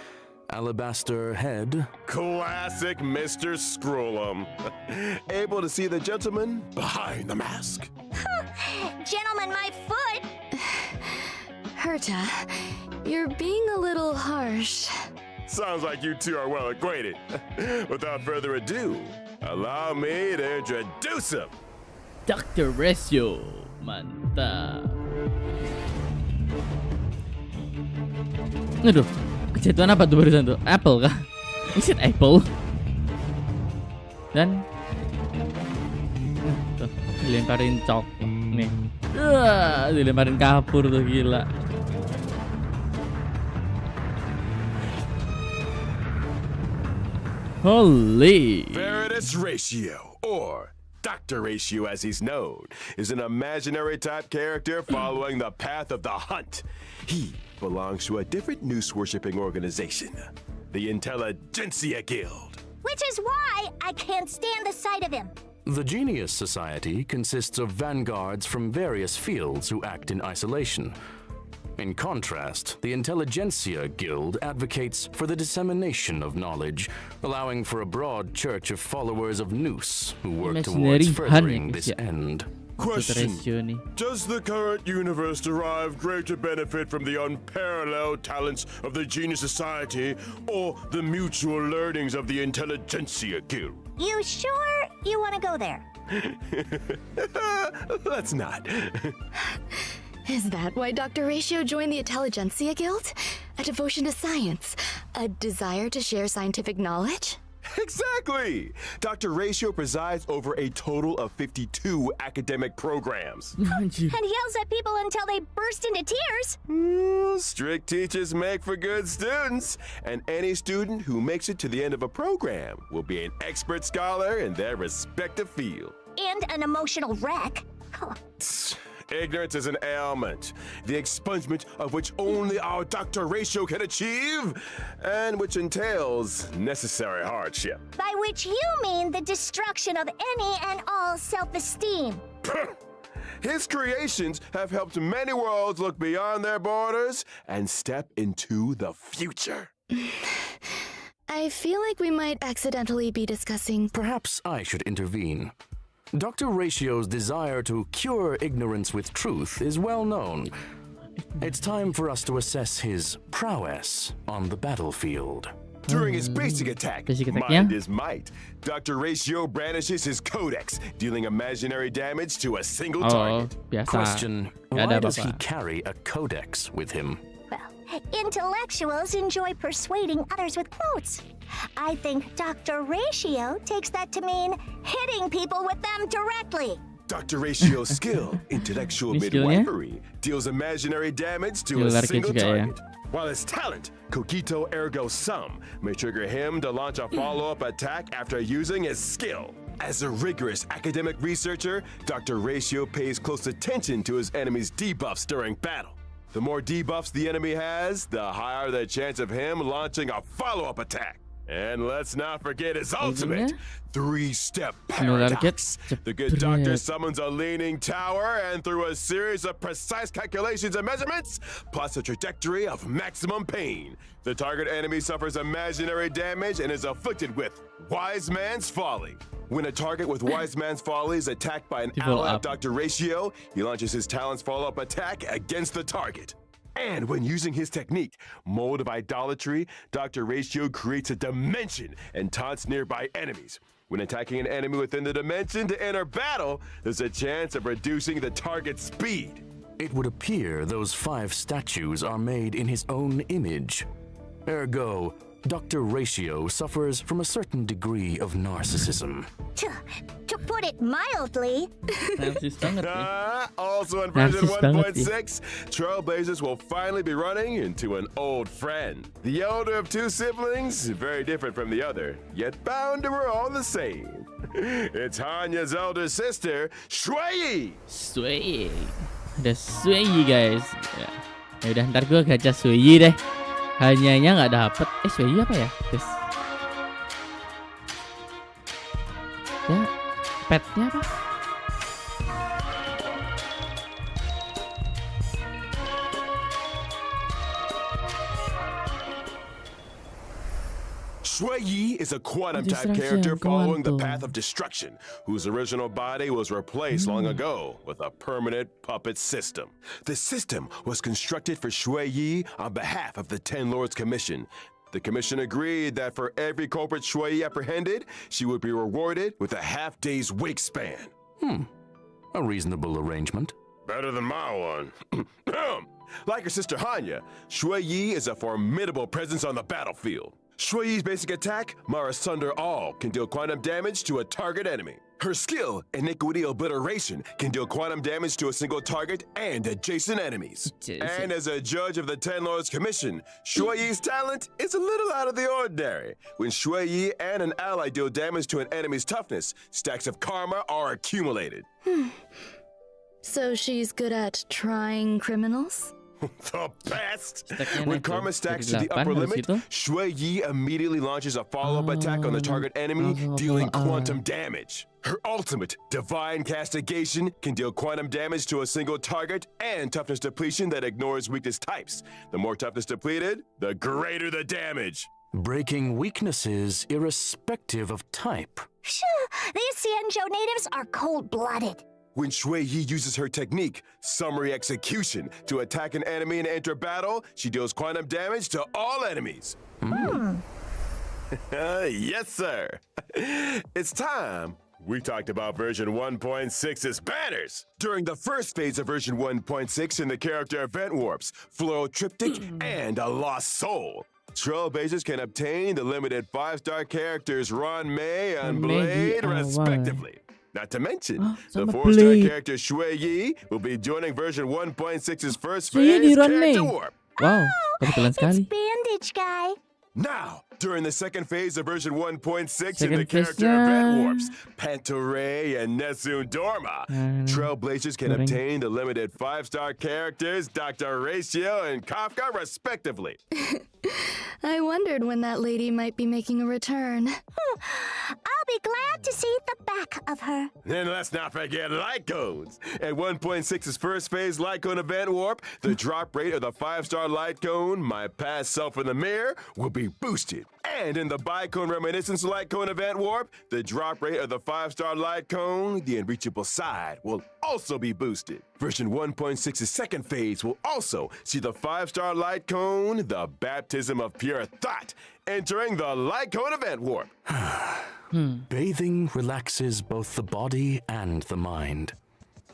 alabaster head? Classic Mr. Scrollum. Able to see the gentleman behind the mask. Gentlemen, my foot. Herta, you're being a little harsh. Sounds like you two are well acquainted. Without further ado, allow me to introduce him. Dr. Ratio. Mantap. Aduh, kejatuhan apa tuh barusan tuh? Apple kah? Is it apple? Dan tuh, dilemparin cok nih. Dilemparin kapur tuh, gila. Holy. Veritas Ratio, or Dr. Ratio as he's known, is an imaginary type character following the path of the hunt. He belongs to a different noose-worshipping organization, the Intelligentsia Guild. Which is why I can't stand the sight of him. The Genius Society consists of vanguards from various fields who act in isolation. In contrast, the Intelligentsia Guild advocates for the dissemination of knowledge, allowing for a broad church of followers of Noose who work Imaginary towards furthering Hanya, this ya. end. Question. Ratio nih. Does the current universe derive greater benefit from the unparalleled talents of the Genius Society or the mutual learnings of the Intelligentsia Guild? You sure you want to go there? Let's not. Is that why Dr. Ratio joined the Intelligentsia Guild? A devotion to science? A desire to share scientific knowledge? Exactly! Dr. Ratio presides over a total of 52 academic programs. Anjir. And yells at people until they burst into tears. Strict teachers make for good students, and any student who makes it to the end of a program will be an expert scholar in their respective field. And an emotional wreck. Huh. Ignorance is an ailment, the expungement of which only our Dr. Ratio can achieve, and which entails necessary hardship. By which you mean the destruction of any and all self-esteem. His creations have helped many worlds look beyond their borders and step into the future. I feel like we might accidentally be discussing. Perhaps I should intervene. Dr. Ratio's desire to cure ignorance with truth is well known. It's time for us to assess his prowess on the battlefield. During his basic attack, Basic attack, Mind yeah. is Might, Dr. Ratio brandishes his codex, dealing imaginary damage to a single Oh, target. biasa. Question, Gak ada why does he apa-apa. carry a codex with him? Well, intellectuals enjoy persuading others with quotes. I think Dr. Ratio takes that to mean hitting people with them directly. Dr. Ratio's skill, intellectual Ini skillnya? midwifery, deals imaginary damage to Skill a lari single juga ya. target. While his talent, cogito ergo sum, may trigger him to launch a follow-up attack after using his skill. As a rigorous academic researcher, Dr. Ratio pays close attention to his enemy's debuffs during battle. The more debuffs the enemy has, the higher the chance of him launching a follow-up attack. And let's not forget his ultimate, three-step paradox. The good doctor summons a leaning tower, and through a series of precise calculations and measurements, plots a trajectory of maximum pain. The target enemy suffers imaginary damage and is afflicted with Wise Man's Folly. When a target with Wise Man's Folly is attacked by an Develop ally of up. Dr. Ratio, he launches his talent's follow-up attack against the target. And when using his technique, Mold of Idolatry, Dr. Ratio creates a dimension and taunts nearby enemies. When attacking an enemy within the dimension to enter battle, there's a chance of reducing the target's speed. It would appear those 5 statues are made in his own image. Ergo, Dr. Ratio suffers from a certain degree of narcissism. To put it mildly, Narsis banget nih. Also in version Narsis banget 1.6, Trailblazers will finally be running into an old friend. The elder of 2 siblings, very different from the other, yet bound to her all the same. It's Hanya's elder sister, Shui. Sui. Ada Sui guys. Ya udah ntar gue gacha Sui deh. Hanyanya nggak dapet. Sui apa ya? Terus. Ya, petnya apa? Shui Yi is a quantum type Destruction, character following the quantum. path of destruction, whose original body was replaced long ago with a permanent puppet system. The system was constructed for Shui Yi on behalf of the Ten Lords Commission. The commission agreed that for every culprit Shui Yi apprehended, she would be rewarded with a half-day's wake span. A reasonable arrangement. Better than my one. Like her sister Hanya, Shui Yi is a formidable presence on the battlefield. Shui Yi's basic attack, Mar Asunder All, can deal quantum damage to a target enemy. Her skill, Iniquity Obliteration, can deal quantum damage to a single target and adjacent enemies. And as a judge of the Ten Lords Commission, Shui Yi's talent is a little out of the ordinary. When Shui Yi and an ally deal damage to an enemy's toughness, stacks of karma are accumulated. So she's good at trying criminals? The best! Stacknya When naik tuh. karma stacks to Jadi the upper 8 habis limit, itu. Shui Yi immediately launches a follow-up attack on the target enemy, langsung dealing follow-up. quantum damage. Her ultimate, Divine Castigation, can deal quantum damage to a single target and toughness depletion that ignores weakness types. The more toughness depleted, the greater the damage. Breaking weaknesses irrespective of type. these Xianzhou natives are cold-blooded. When Shui Yi uses her technique, Summary Execution, to attack an enemy and enter battle, she deals quantum damage to all enemies. Yes, sir. It's time we talked about version 1.6's banners. During the first phase of version 1.6 in the character event warps, floral triptych, and a lost soul, trailblazers can obtain the limited 5-star characters Ron May and Blade, respectively. Not to mention, the 4-star character Shui Yi will be joining version 1.6's first phase character warp. Wow, kebetulan It's sekali. Bandage Guy. Now, during the second phase of version 1.6 in Second the character phase-nya. event warps, Pantoray and Nessun Dorma, trailblazers can Boring. obtain the limited 5-star characters Dr. Ratio and Kafka, respectively. I wondered when that lady might be making a return. I'll be glad to see the back of her. And let's not forget light cones. At 1.6's first phase light cone event warp, the drop rate of the 5-star light cone, my past self in the mirror, will be boosted. And in the Bicone Reminiscence light cone event warp, the drop rate of the 5-star light cone, the unreachable side, will also be boosted. Version 1.6's second phase will also see the 5-star light cone, the baptism of pure thought, entering the light cone event warp. Bathing relaxes both the body and the mind.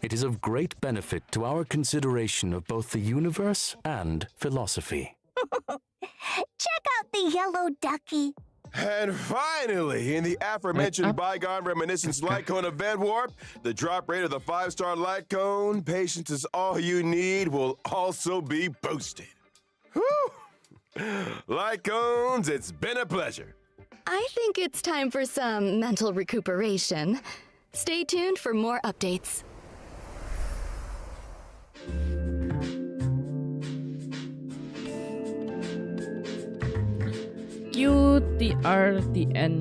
It is of great benefit to our consideration of both the universe and philosophy. Check out the yellow ducky. And finally, in the aforementioned Bygone Reminiscence Light Cone event warp, the drop rate of the 5-star light cone, patience is all you need, will also be boosted. Whew! Light cones, it's been a pleasure. I think it's time for some mental recuperation. Stay tuned for more updates. QTRTN.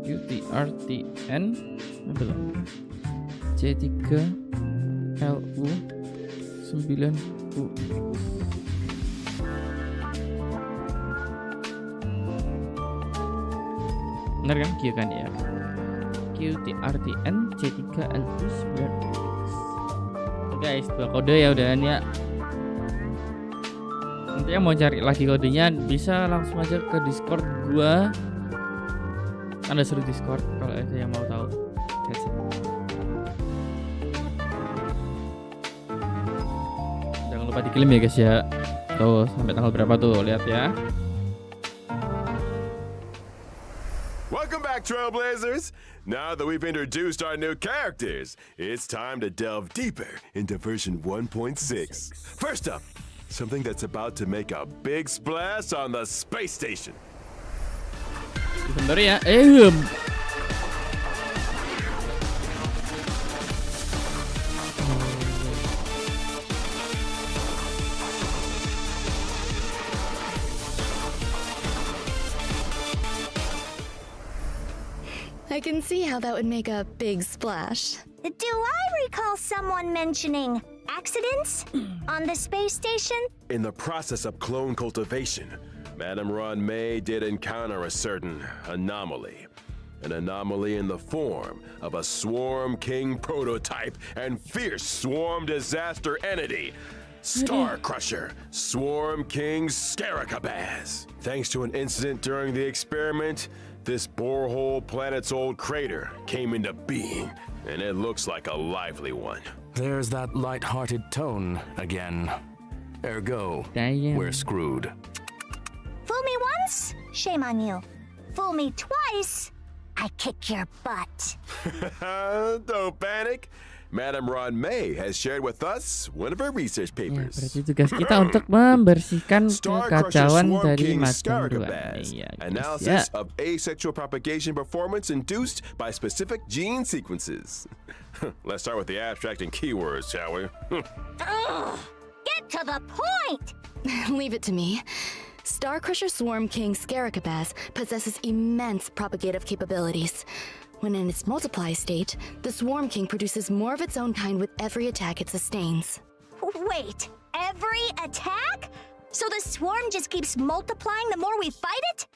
QTRTN belum. C3LU 9U. Benar kan? Q kan ya. QTRTN C3LU 9U. Guys, 2 kode ya udahan ya. Nanti yang mau cari lagi kodenya bisa langsung aja ke Discord gua. Ada seru Discord kalau ada yang mau tahu. That's it. Jangan lupa dikirim ya guys ya. Tuh sampai tanggal berapa tuh, lihat ya. Welcome back, Trailblazers! Now that we've introduced our new characters, it's time to delve deeper into version 1.6. First up, something that's about to make a big splash on the space station. Bentar ya. I can see how that would make a big splash. Do I recall someone mentioning accidents on the space station? In the process of clone cultivation, Madame Ron May did encounter a certain anomaly. An anomaly in the form of a Swarm King prototype and fierce swarm disaster entity, Star Crusher, Swarm King Scaricabaz. Thanks to an incident during the experiment, this borehole planet's old crater came into being, and it looks like a lively one. There's that light-hearted tone again. Ergo, Damn. we're screwed. Fool me once, shame on you. Fool me twice, I kick your butt. Don't panic. Madame Ron May has shared with us one of her research Ya, papers. berarti tugas kita untuk membersihkan Star Crusher kekacauan Swarm dari King macam 2. Scaricabaz. Iya, guys, ya. Analysis of asexual propagation performance induced by specific gene sequences. Let's start with the abstract and keywords, shall we? Ugh, get to the point! Leave it to me. Star Crusher Swarm King Scaricabaz possesses immense propagative capabilities. When in its multiply state, the Swarm King produces more of its own kind with every attack it sustains. Wait, every attack? So the swarm just keeps multiplying the more we fight it?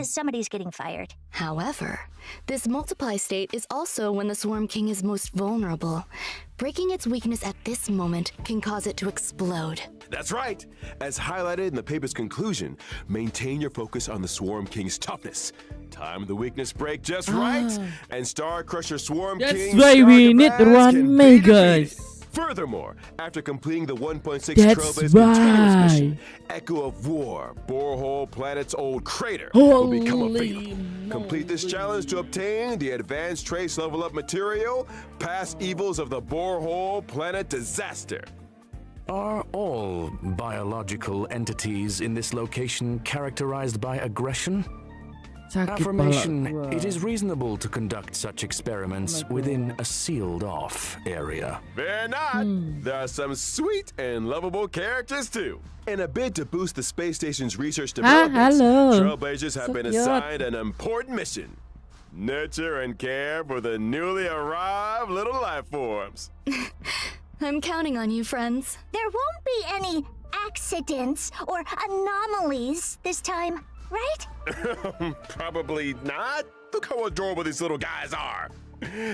Somebody's getting fired. However, this multiply state is also when the Swarm King is most vulnerable. Breaking its weakness at this moment can cause it to explode. That's right. As highlighted in the paper's conclusion, maintain your focus on the Swarm King's toughness. Time the weakness break just right, and Star Crusher Swarm King. That's why we need one Megas. Furthermore, after completing the 1.6 That's Trailblaze continuous why. mission, Echo of War, Borehole Planet's old crater, will become available. Complete this challenge to obtain the advanced trace level up material, past evils of the Borehole Planet disaster. Are all biological entities in this location characterized by aggression? Sakit Affirmation, pala. it is reasonable to conduct such experiments within a sealed-off area. Fear not, there are some sweet and lovable characters too. In a bid to boost the space station's research developments, hello. Trailblazers have So been cute. assigned an important mission. Nurture and care for the newly arrived little life forms. I'm counting on you, friends. There won't be any accidents or anomalies this time, right? Probably not. Look how adorable these little guys are.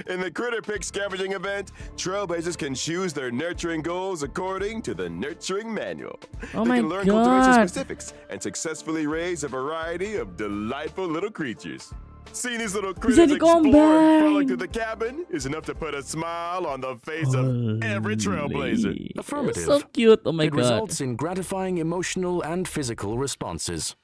In the Critter Pick scavenging event, Trailblazers can choose their nurturing goals according to the nurturing manual. Oh they my can learn cultivation God. specifics and successfully raise a variety of delightful little creatures. Seeing these little Bisa critters explore and di-combine. frolic through the cabin is enough to put a smile on the face of every Trailblazer. Affirmative. So cute. Oh my It god. results in gratifying emotional and physical responses.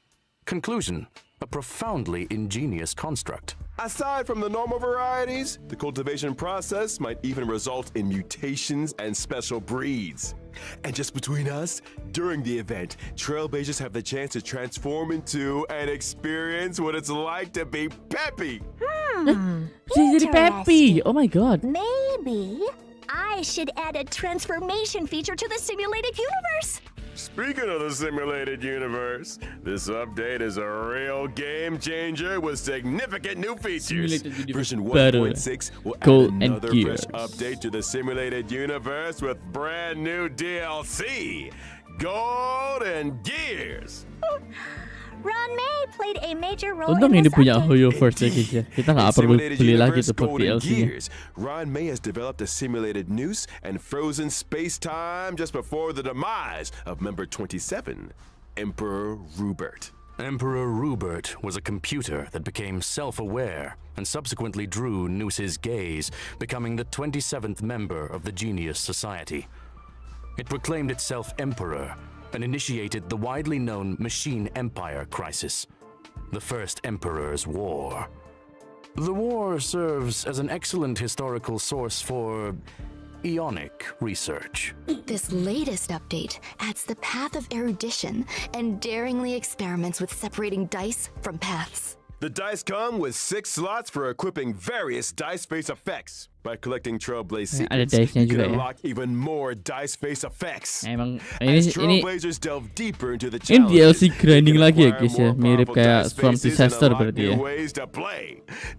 Conclusion, a profoundly ingenious construct. Aside from the normal varieties, the cultivation process might even result in mutations and special breeds. And just between us, during the event, Trailblazers have the chance to transform into and experience what it's like to be peppy. Bisa jadi Peppy. Oh my god. Maybe I should add a transformation feature to the simulated universe. Speaking of the simulated universe, this update is a real game changer with significant new features. Simulated universe Version better. 1.6 will Gold add and another gears. fresh update to the simulated universe with brand new DLC, Gold and Gears. Ron May played a major role Untung in ini this punya update. Hoyo First ya guys ya. Kita nggak In perlu Simulated beli lagi Universe tuh per Gold and DLC-nya. Gears, Ron May has developed a simulated noose and frozen space-time just before the demise of member 27, Emperor Rupert. Emperor Rupert was a computer that became self-aware and subsequently drew Noose's gaze, becoming the 27th member of the Genius Society. It proclaimed itself Emperor and initiated the widely known Machine Empire crisis, the First Emperor's War. The war serves as an excellent historical source for Ionic research. This latest update adds the path of erudition and daringly experiments with separating dice from paths. The dice come with 6 slots for equipping various dice face effects. By collecting Trailblaze Ada secrets, dice-nya you juga can ya. unlock even more dice face effects. Emang As ini Trailblazers delve deeper into the ini challenges, DLC grinding you can lagi ya acquire guys ya. more Mirip powerful kayak dice Storm faces and Disaster unlock berarti new ya. ways to play.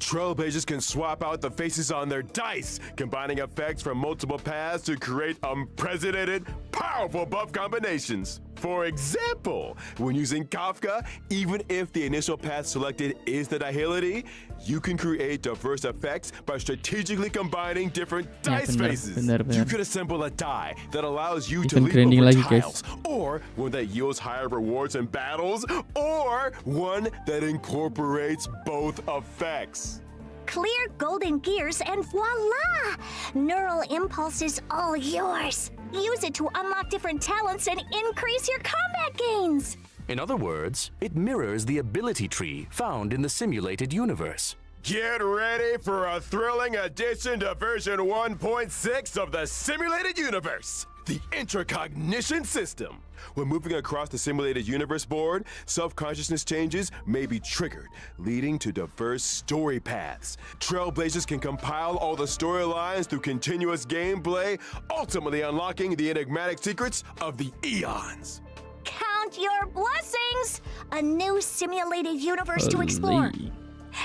Trailblazers can swap out the faces on their dice, combining effects from multiple paths to create unprecedented, powerful buff combinations. For example, when using Kafka, even if the initial path selected is the Nihility, you can create diverse effects by strategically combining different Ya, dice benar, faces. benar. You could assemble a die that allows you to Even leap grinding over lagi, guys. tiles, or one that yields higher rewards in battles, or one that incorporates both effects. Clear golden gears and voila! Neural Impulse is all yours. Use it to unlock different talents and increase your combat gains. In other words, it mirrors the ability tree found in the simulated universe. Get ready for a thrilling addition to version 1.6 of the simulated universe, the intracognition system. When moving across the simulated universe board, self-consciousness changes may be triggered, leading to diverse story paths. Trailblazers can compile all the storylines through continuous gameplay, ultimately unlocking the enigmatic secrets of the eons. Count your blessings! A new simulated universe to explore. Holy.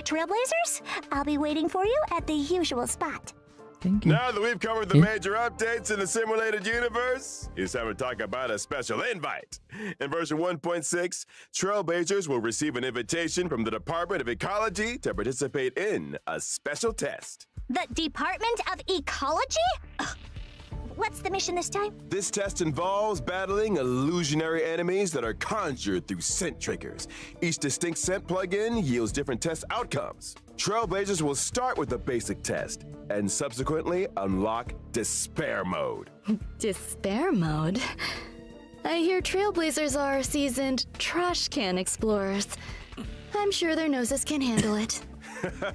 Trailblazers, I'll be waiting for you at the usual spot. thank you. Now that we've covered the major updates in the simulated universe, it's time to talk about a special invite. In version 1.6, Trailblazers will receive an invitation from the Department of Ecology to participate in a special test. The Department of Ecology? Ugh. What's the mission this time? This test involves battling illusionary enemies that are conjured through scent triggers. Each distinct scent plugin yields different test outcomes. Trailblazers will start with the basic test and subsequently unlock Despair Mode. Despair mode? I hear Trailblazers are seasoned trash can explorers. I'm sure their noses can handle it.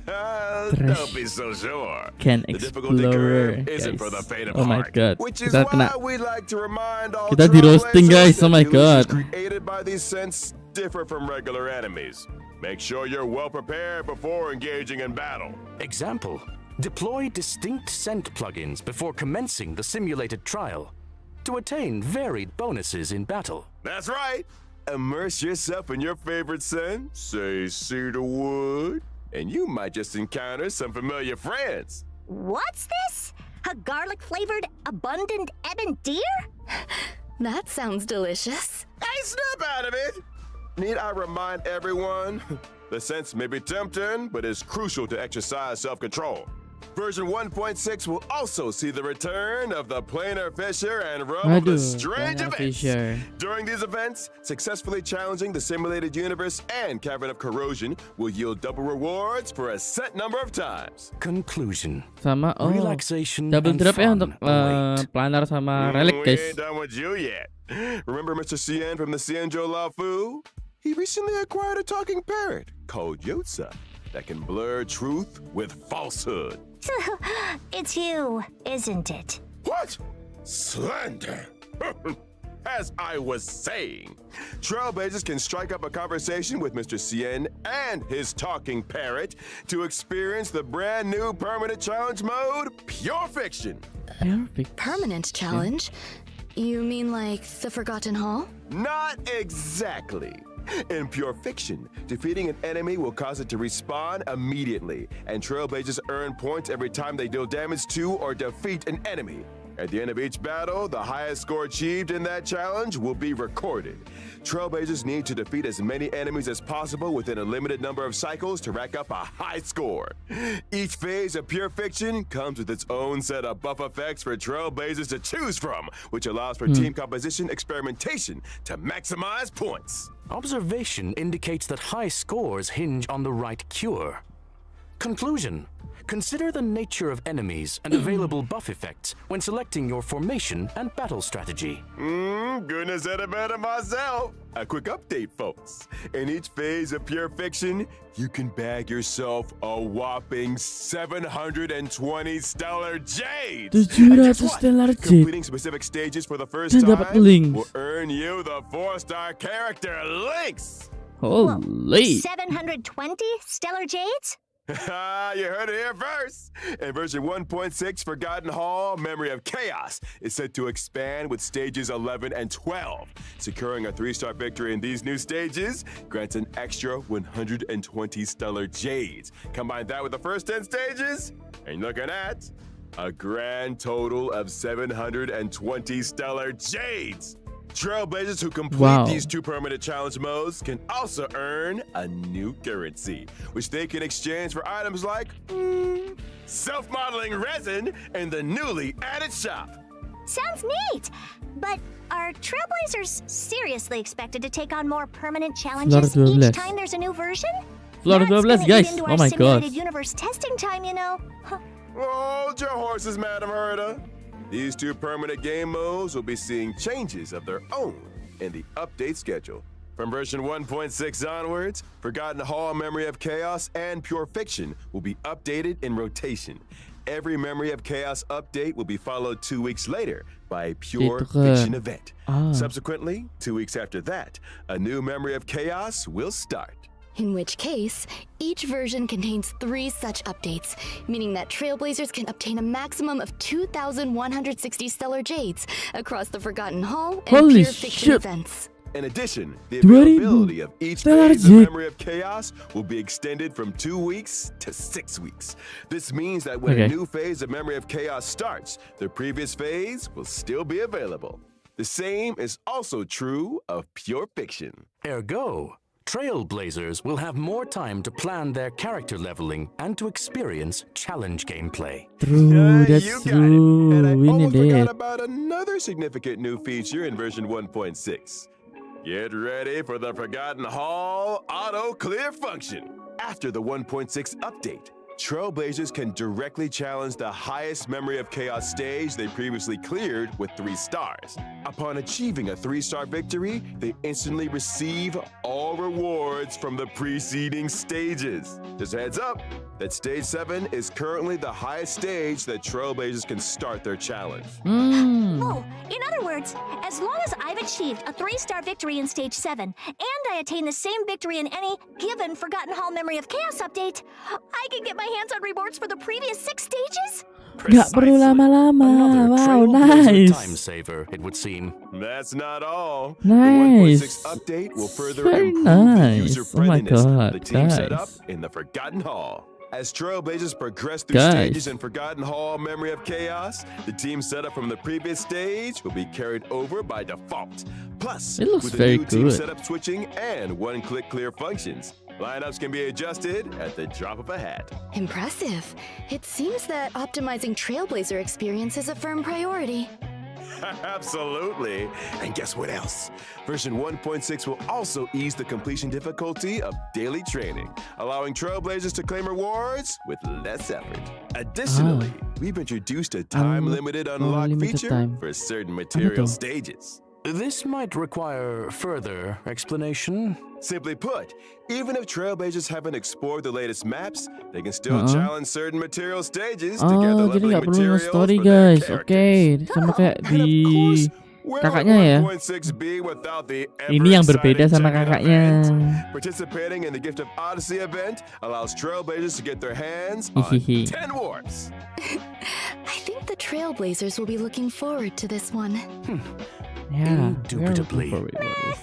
Don't be so sure. Can The difficulty Explorer, curve isn't guys. for the faint of Oh my heart, god. which is Kita why kena. we like to remind all Kita di roasting, guys. Trailblazers Oh my that the illusions god. created by these scents differ from regular enemies. Make sure you're well prepared before engaging in battle. Example: deploy distinct scent plugins before commencing the simulated trial to attain varied bonuses in battle. That's right. Immerse yourself in your favorite scent, say cedarwood, and you might just encounter some familiar friends. What's this? A garlic-flavored, abundant ebon deer? That sounds delicious. Hey, snap out of it! Need I remind everyone? The scents may be tempting, but it's crucial to exercise self-control. Version 1.6 will also see the return of the Planar Fisher and Realm of the Aduh, Strange Planar events. Fisher. During these events, successfully challenging the simulated universe and Cavern of Corrosion will yield double rewards for a set number of times. Conclusion: Sama relaxation double and drop ya fun untuk await. planar sama relic, We guys. ain't done with you yet. Remember Mr. Cien from the Cienjo Lafu? He recently acquired a talking parrot called Yotza that can blur truth with falsehood. It's you, isn't it? What? Slander! As I was saying, Trailblazers can strike up a conversation with Mr. Cien and his talking parrot to experience the brand new permanent challenge mode, Pure Fiction. Perfect. Permanent challenge? You mean like the Forgotten Hall? Not exactly. In Pure Fiction, defeating an enemy will cause it to respawn immediately, and Trailblazers earn points every time they deal damage to or defeat an enemy. At the end of each battle, the highest score achieved in that challenge will be recorded. Trailblazers need to defeat as many enemies as possible within a limited number of cycles to rack up a high score. Each phase of Pure Fiction comes with its own set of buff effects for Trailblazers to choose from, which allows for team composition experimentation to maximize points. Observation indicates that high scores hinge on the right cure. Conclusion: consider the nature of enemies and available buff effects when selecting your formation and battle strategy. Goodness, said it better myself. A quick update, folks. In each phase of Pure Fiction, you can bag yourself a whopping 720 stellar jades. 700 stellar jade. Completing specific stages for the first Dan dapat time links. will earn you the 4-star character links. Holy. 720 stellar jades? You heard it here first. In version 1.6, Forgotten Hall, Memory of Chaos is set to expand with stages 11 and 12. Securing a 3-star victory in these new stages grants an extra 120 stellar jades. Combine that with the first 10 stages, and you're looking at a grand total of 720 stellar jades. Trailblazers who complete these 2 permanent challenge modes can also earn a new currency, which they can exchange for items like self-modeling resin in the newly added shop. Sounds neat! But are Trailblazers seriously expected to take on more permanent challenges Floor 12. each time there's a new version? Floor That's 12, gonna eat guys. into Oh our my simulated god. universe testing time, you know. Huh. Hold your horses, Madam Herda. These 2 permanent game modes will be seeing changes of their own in the update schedule. From version 1.6 onwards, Forgotten Hall, Memory of Chaos, and Pure Fiction will be updated in rotation. Every Memory of Chaos update will be followed 2 weeks later by a Pure Itu kan. Fiction event. Ah. Subsequently, 2 weeks after that, a new Memory of Chaos will start. In which case, each version contains 3 such updates, meaning that Trailblazers can obtain a maximum of 2,160 stellar jades across the Forgotten Hall and Holy Pure Fiction shit. events. In addition, the 2000. availability of each phase of Target. Memory of Chaos will be extended from 2 weeks to 6 weeks. This means that when Okay. a new phase of Memory of Chaos starts, the previous phase will still be available. The same is also true of Pure Fiction. Ergo, Trailblazers will have more time to plan their character leveling and to experience challenge gameplay. True, that's you got true. it. And I We almost need forgot it. about another significant new feature in version 1.6. Get ready for the Forgotten Hall auto clear function. After the 1.6 update, Trailblazers can directly challenge the highest Memory of Chaos stage they previously cleared with 3 stars. Upon achieving a 3-star victory, they instantly receive all rewards from the preceding stages. Just a heads up that stage 7 is currently the highest stage that Trailblazers can start their challenge. Oh, in other words, as long as I've achieved a 3-star victory in Stage 7, and I attain the same victory in any given Forgotten Hall Memory of Chaos update, I can get my hands on rewards for the previous 6 stages? Gak perlu lama-lama. Another Wow, Trailblazer time nice. saver, it would seem. That's not all. Nice. The 1.6 update will further Very improve nice. the Oh my user-friendliness of God, the team set up guys. in the Forgotten Hall. As Trailblazers progress through Guys. stages in Forgotten Hall Memory of Chaos, the team setup from the previous stage will be carried over by default. Plus, It looks with the very new team good. setup switching and one-click clear functions, lineups can be adjusted at the drop of a hat. Impressive. It seems that optimizing Trailblazer experience is a firm priority. Absolutely. And guess what else? Version 1.6 will also ease the completion difficulty of daily training, allowing Trailblazers to claim rewards with less effort. Additionally, we've introduced a time-limited unlock limited feature time. for certain material tuh? stages. This might require further explanation. Simply put, even if Trailblazers haven't explored the latest maps, they can still challenge certain material stages to gather Oh, jadi leveling nggak perlu materials nge-story for their guys. Oke, characters. sama kayak And of di course, where kakaknya ya. would 1.6 be without the Ini yang berbeda ever-exciting sama check-in kakaknya. event? Participating in the Gift of Odyssey event allows Trailblazers to get their hands on Hihihi. 10 warps. I think the Trailblazers will be looking forward to this one. Ya, Indubitably. we are looking forward to this.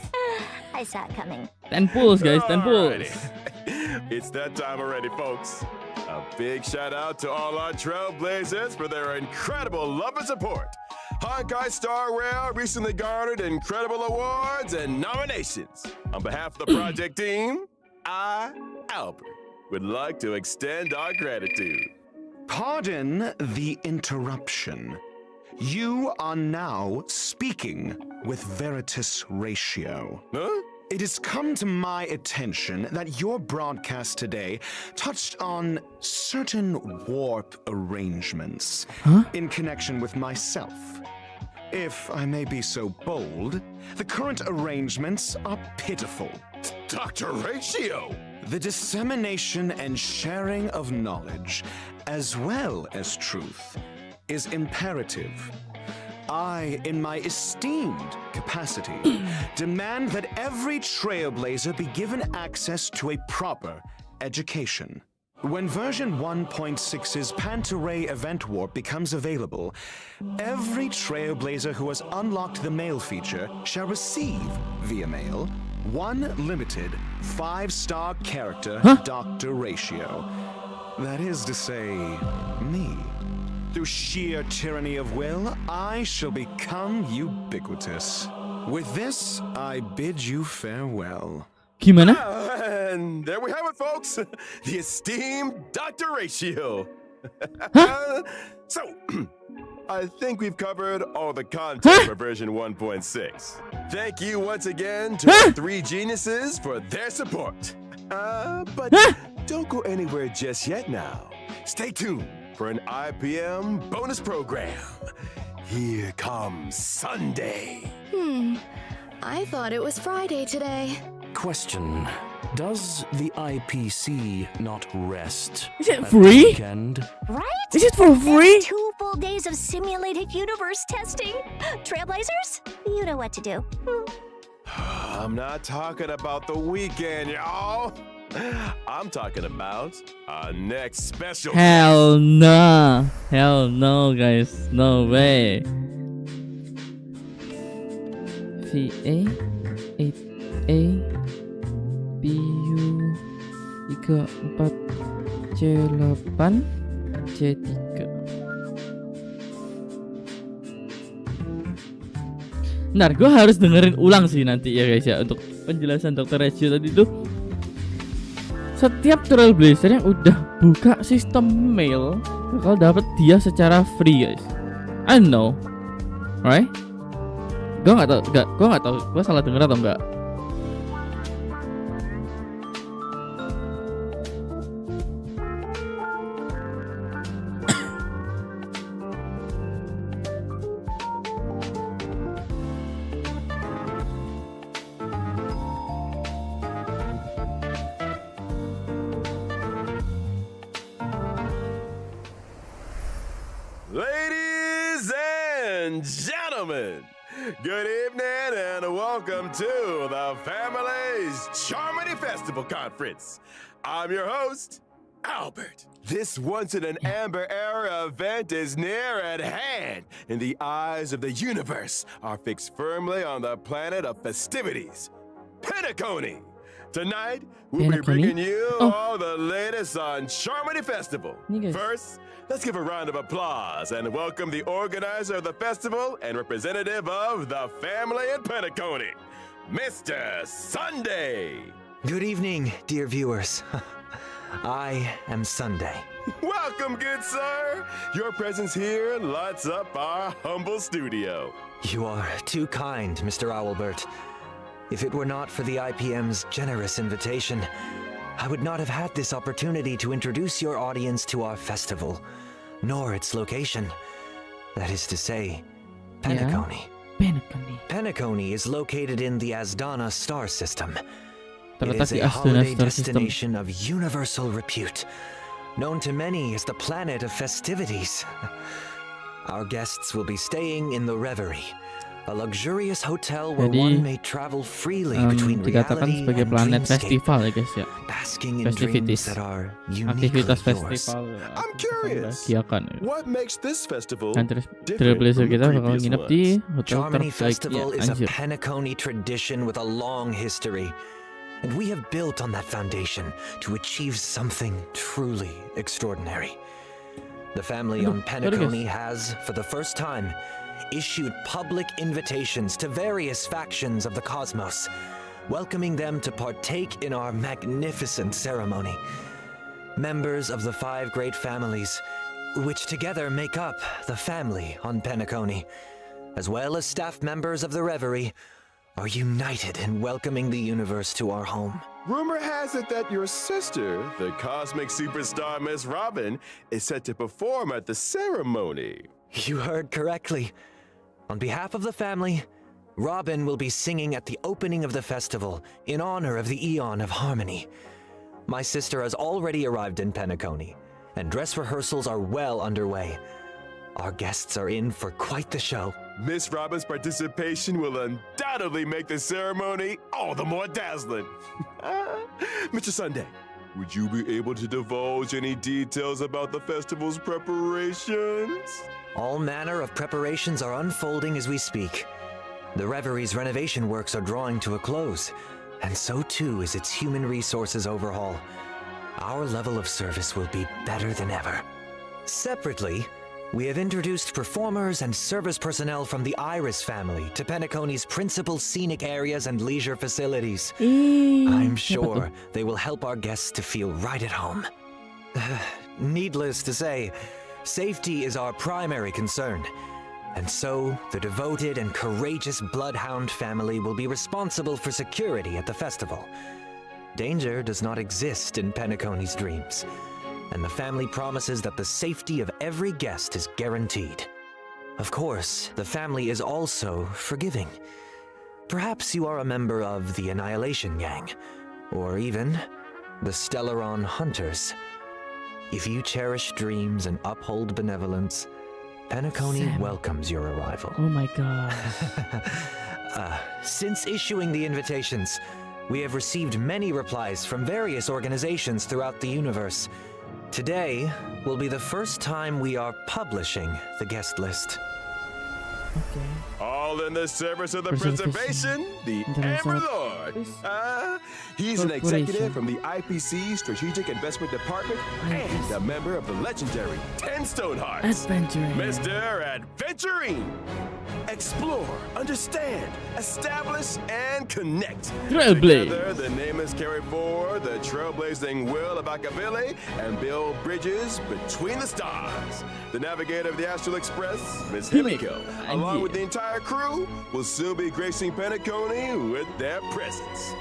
I saw it coming. 10 pulls guys, 10 pulls. Alrighty. It's that time already, folks. A big shout out to all our Trailblazers for their incredible love and support. Honkai Star Rail recently garnered incredible awards and nominations. On behalf of the project team, I, Albert, would like to extend our gratitude. Pardon the interruption. You are now speaking with Veritas Ratio. Huh? It has come to my attention that your broadcast today touched on certain warp arrangements in connection with myself. If I may be so bold, the current arrangements are pitiful. Dr. Ratio! The dissemination and sharing of knowledge, as well as truth, is imperative. I, in my esteemed capacity, demand that every Trailblazer be given access to a proper education. When version 1.6's Pantaray Event Warp becomes available, every Trailblazer who has unlocked the mail feature shall receive, via mail, one limited 5-star character Dr. Ratio. That is to say, me. Through sheer tyranny of will, I shall become ubiquitous. With this, I bid you farewell. Gimana? And there we have it, folks. The esteemed Dr. Ratio. So, I think we've covered all the content for version 1.6. Thank you once again to our 3 geniuses for their support. But don't go anywhere just yet now. Stay tuned for an IPM bonus program. Here comes Sunday. I thought it was Friday today. Question. Does the IPC not rest? Is it at free? the weekend? Right? Is it for free? That's 2 full days of simulated universe testing. Trailblazers, you know what to do. I'm not talking about the weekend, y'all. I'm talking about our next special. Hell no. Hell no guys. No way. VA 8A PU 34 C8 C3. Bentar, gue harus dengerin ulang sih nanti ya guys ya, untuk penjelasan Dr. Regio tadi tuh. Setiap trailblazer yang udah buka sistem mail bakal dapat dia secara free guys. I know, right? Gue nggak tahu, gue salah denger atau enggak. Ladies and gentlemen, good evening and welcome to the Family's Charmony Festival Conference. I'm your host, Albert. This once-in-an-amber era event is near at hand, and the eyes of the universe are fixed firmly on the planet of festivities, Penacony. Tonight, we'll be bringing you all the latest on Charmony Festival. First, let's give a round of applause and welcome the organizer of the festival and representative of the family in Penacony, Mr. Sunday. Good evening, dear viewers. I am Sunday. Welcome, good sir. Your presence here lights up our humble studio. You are too kind, Mr. Owlbert. If it were not for the IPM's generous invitation, I would not have had this opportunity to introduce your audience to our festival, nor its location. That is to say, Penacony. Penacony is located in the Asdana star system. It is a holiday destination of universal repute, known to many as the planet of festivities. Our guests will be staying in the Reverie, a luxurious hotel where one may travel freely between reality and dreamscape, basking in dreams that are uniquely yours. I'm curious, what makes this festival Trailblazer kita bakal nginep di hotel Charmony terbaik Festival ya, is a anjir. Penacony tradition with a long history, and we have built on that foundation to achieve something truly extraordinary. The family on Penacony has, for the first time, issued public invitations to various factions of the cosmos, welcoming them to partake in our magnificent ceremony. Members of the 5 great families, which together make up the family on Penacony, as well as staff members of the Reverie, are united in welcoming the universe to our home. Rumor has it that your sister, the cosmic superstar Miss Robin, is set to perform at the ceremony. You heard correctly. On behalf of the family, Robin will be singing at the opening of the festival in honor of the Eon of Harmony. My sister has already arrived in Penacony, and dress rehearsals are well underway. Our guests are in for quite the show. Miss Robin's participation will undoubtedly make the ceremony all the more dazzling. Mr. Sunday, would you be able to divulge any details about the festival's preparations? All manner of preparations are unfolding as we speak. The Reverie's renovation works are drawing to a close, and so too is its human resources overhaul. Our level of service will be better than ever. Separately, we have introduced performers and service personnel from the Iris family to Penacony's principal scenic areas and leisure facilities. I'm sure they will help our guests to feel right at home. Needless to say, safety is our primary concern, and so the devoted and courageous Bloodhound family will be responsible for security at the festival. Danger does not exist in Penacony's dreams, and the family promises that the safety of every guest is guaranteed. Of course, the family is also forgiving. Perhaps you are a member of the Annihilation Gang, or even the Stellaron Hunters. If you cherish dreams and uphold benevolence, Penacony welcomes your arrival. Oh my god. Since issuing the invitations, we have received many replies from various organizations throughout the universe. Today will be the first time we are publishing the guest list. Okay. All all in the service of the Preservation. preservation, the International Amber Lord. Peace He's an executive Corporation. from the IPC Strategic Investment Department and a member of the legendary 10 Stone Hearts. Adventuring. Mr. Adventuring. Explore, understand, establish, and connect. Trailblaze. Together, the name is carried forward the trailblazing will of Akabili and build bridges between the stars. The navigator of the Astral Express, Miss Himiko, along with the entire crew, will soon be gracing Penacony with their presence.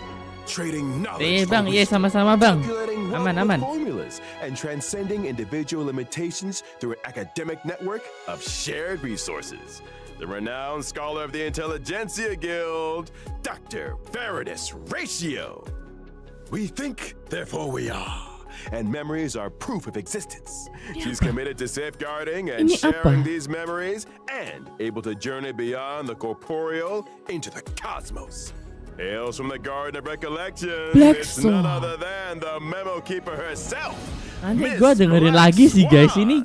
Trading knowledge, Bang, yes, sama-sama bang. calculating Aman, wealth aman. formulas, and transcending individual limitations through an academic network of shared resources. The renowned scholar of the Intelligentsia Guild, Dr. Veritas Ratio. We think, therefore we are. And memories are proof of existence. She's committed to safeguarding and Ini sharing apa? these memories and able to journey beyond the corporeal into the cosmos. Hails from the Garden of Recollection. Black It's none Swan. other than the memo keeper herself. Nanti Miss gue dengerin Black lagi sih guys Swan. ini.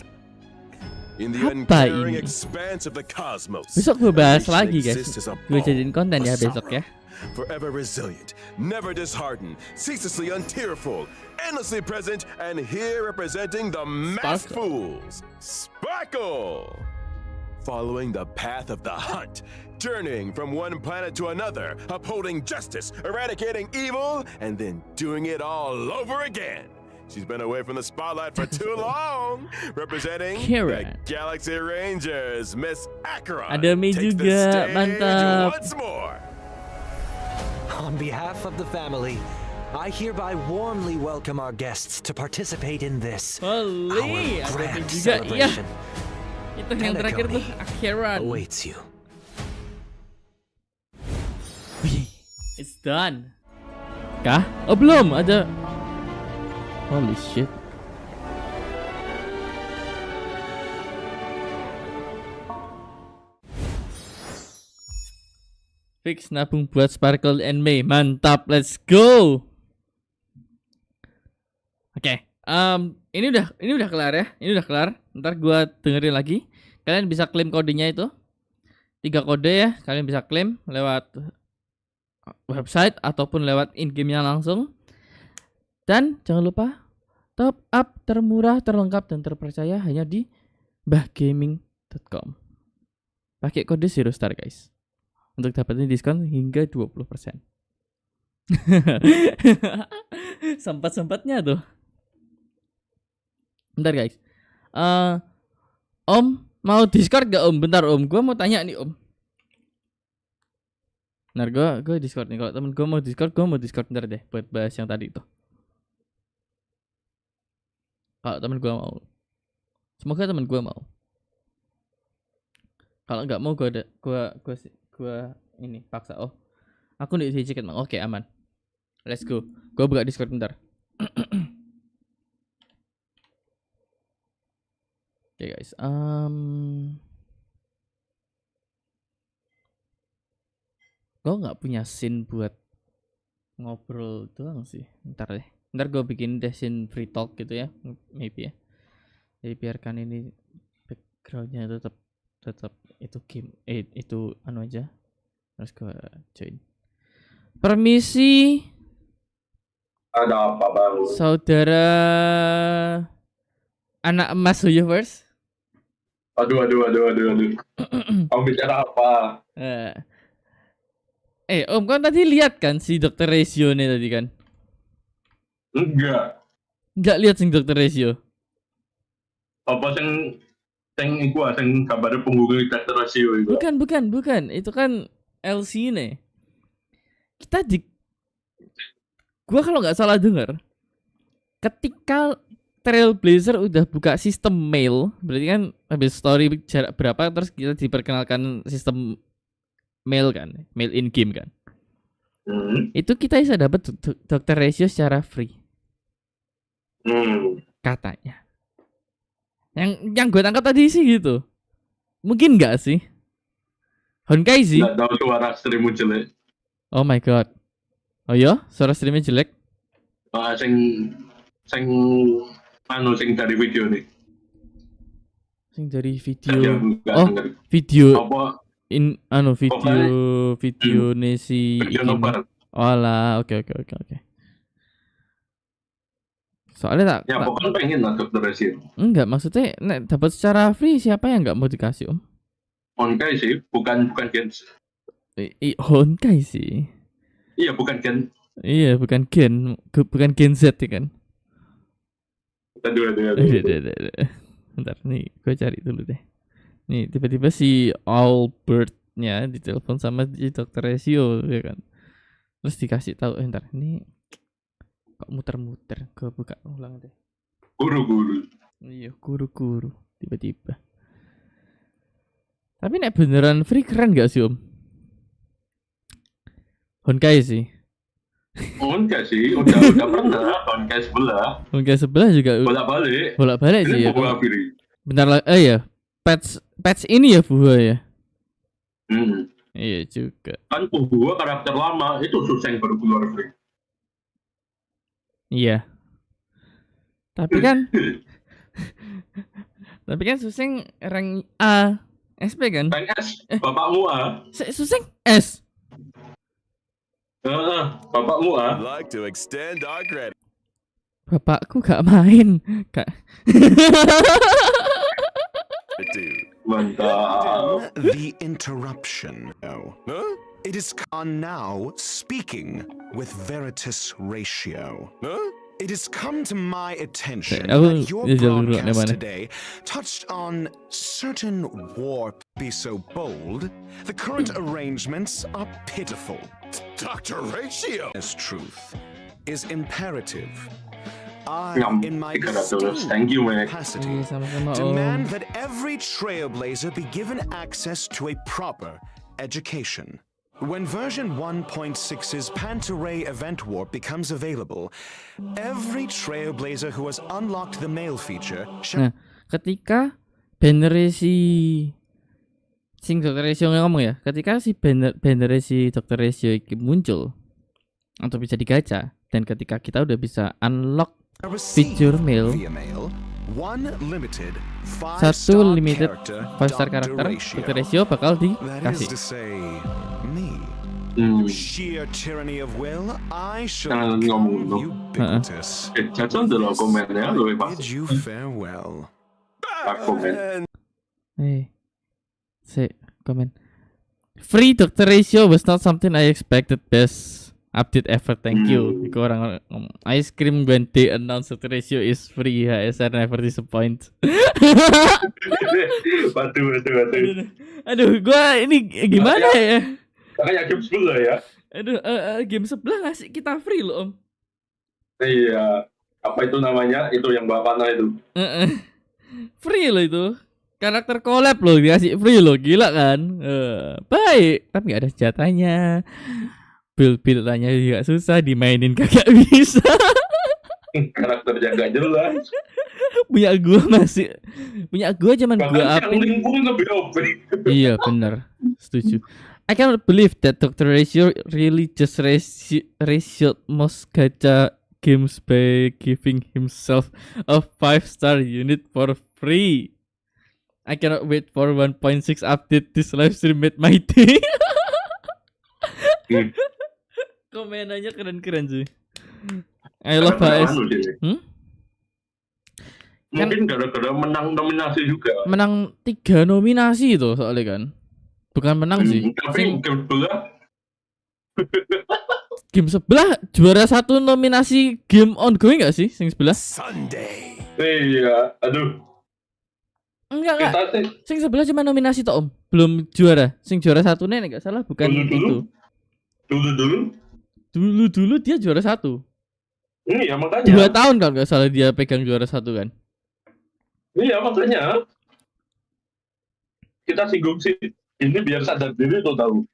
In the Apa uncaring ini? expanse of the cosmos. Besok gue bahas creation lagi guys. exists as a Gue ball jadiin konten of ya besok sorrow. ya. Forever resilient, never disheartened, ceaselessly untearful, endlessly present, and here representing the masked Sparkle. fools. Sparkle! Following the path of the hunt, journeying from one planet to another, upholding justice, eradicating evil, and then doing it all over again. She's been away from the spotlight for too long. Representing Kira. the Galaxy Rangers, Miss Acheron. Ada Mi takes the juga, stage mantap. once more. On behalf of the family, I hereby warmly welcome our guests to participate in this, Holy, our ada Mi grand juga. Iya, celebration. itu yang terakhir tuh Akhiran. Awaits you. It's done. Kah? Oh belum, ada. Holy shit. Fix nabung buat Sparkle and May. Mantap, let's go. Oke, ini udah kelar ya. Ini udah kelar. Ntar gua dengerin lagi. Kalian bisa klaim kodenya itu. 3 kode ya. Kalian bisa klaim lewat website ataupun lewat in-game-nya langsung. Dan jangan lupa top up termurah, terlengkap dan terpercaya hanya di bahgaming.com. Pakai kode Zero Star guys. Untuk dapetin diskon hingga 20%. Sempat-sempatnya tuh. Bentar guys. Om mau Discord gak om? Bentar om, gue mau tanya nih om. Bentar gue Discord nih. Kalau temen gue mau Discord bentar deh buat bahas yang tadi itu. Kalau temen gue mau, semoga temen gue mau. Kalau nggak mau gue ini paksa. Oh, aku nih di tiket mang. Oke aman. Let's go. Gue buka Discord bentar. Oke guys. Gue nggak punya scene buat ngobrol doang sih. Ntar gue bikin deh scene free talk gitu ya, maybe ya. Jadi biarkan ini backgroundnya tetap itu game, itu anu aja. Terus gue join. Permisi. Ada apa bang? Saudara anak emas universe. Aduh. Kamu bicara apa? Om kan tadi lihat kan si dokter Ratio nih tadi kan? Enggak lihat si dokter Ratio. Apa sing kabarnya penghubung dokter Ratio itu? Bukan. Itu kan LC nih. Gua kalau nggak salah dengar, ketika Trailblazer udah buka sistem mail, berarti kan habis story jarak berapa terus kita diperkenalkan sistem mail kan, mail in game kan. Itu kita bisa dapat dokter Ratio secara free. Katanya. Yang gue tangkap tadi sih gitu. Mungkin nggak sih? Honkai sih. Nggak tahu suara streammu jelek. Oh my god. Oh ya, suara streamnya jelek. Sing dari video nih. Sing dari video. Bukan, Oh, denger. video. Apa video nesi Video ini. nobar. Olah, oke. Soalnya Ya pokoknya pengen lah Dr. Ratio. enggak, maksudnya nek dapat secara free siapa yang enggak mau dikasih Om? Honkai sih, bukan gens. Honkai sih. Iya bukan gen. Iya, bukan Gen Z ya kan? Aduh. Bentar nih, gue cari dulu deh. Nih, tiba-tiba si Albert-nya ditelepon sama si Dr. Ratio ya kan. Terus dikasih tahu, bentar, ini kok muter-muter. Gue buka ulang deh. Guru. Iya, guru tiba-tiba. Tapi nek beneran free keren gak sih Om? Honkai sih. Honkai sih, udah pernah Honkai sebelah juga bolak-balik sih ya. Bentar lagi, ya. Patch ini ya buah ya. Iya juga. Kan buah karakter lama itu susah baru keluar free. Iya. Tapi kan Suseng rank A SP kan? Rank S, bapakmu A. Suseng S. Bapakmu A. Like to extend our credit. Bapakku gak main, Kak. Mantap. The interruption. No. Huh? It is on now speaking with Veritas Ratio. Huh? It has come to my attention Aku that your jalan dulu, broadcast mana? today touched on certain warp. Be so bold. The current arrangements are pitiful. Dr. Ratio. As truth is imperative. I, in my Thank you, man. capacity, Sama-sama demand that every trailblazer be given access to a proper education. When version 1.6's Pantaray event warp becomes available, every trailblazer who has unlocked the mail feature shall... Nah, ketika banner si Dr. Ratio ngomong ya, ketika si banner si Dr. Ratio muncul atau bisa digacha, dan ketika kita udah bisa unlock fitur mail, satu limited 5-star karakter Dr. Ratio bakal dikasih. Sheer tyranny of will, I shall Jangan ngomong dulu. ubiquitous. Jason dulu komennya lebih pas. Bid you farewell. Komen. Comment. Free Dr. Ratio was not something I expected. Best update ever, thank you. Iku orang ngomong ice cream when they announce Dr. Ratio is free. HSR never disappoint. Waduh. Aduh, gua ini gimana ya? Makanya game sebelah ya. Aduh, game sebelah ngasih kita free loh Om. Iya. Apa itu namanya? Itu yang bawa panah itu. Free loh itu. Karakter collab loh dikasih free loh, gila kan? Baik, tapi gak ada senjatanya. Build-buildannya juga susah, dimainin kagak bisa. Karakternya gak jelas. Punya gua cuman gua apin. Iya bener, setuju. I cannot believe that Dr. Ratio really just ratioed most gacha games by giving himself a 5-star unit for free. I cannot wait for 1.6 update. This live stream made my day. Komenannya keren-keren sih. I love HS. Mungkin gara-gara menang nominasi juga. Menang 3 nominasi itu soalnya kan. Bukan menang sih. Tapi game sebelah. Game sebelah juara 1 nominasi game ongoing gak sih? Sing sebelah? Sunday. Iya, aduh. Enggak. Sing sebelah cuma nominasi toh Om. Belum juara. Sing juara 1 nih enggak salah bukan itu. Dulu dia juara 1. Iya makanya. 2 tahun kan enggak salah dia pegang juara 1 kan. Iya makanya. Kita singgung sih. Ini biar sadar diri tuh tahu.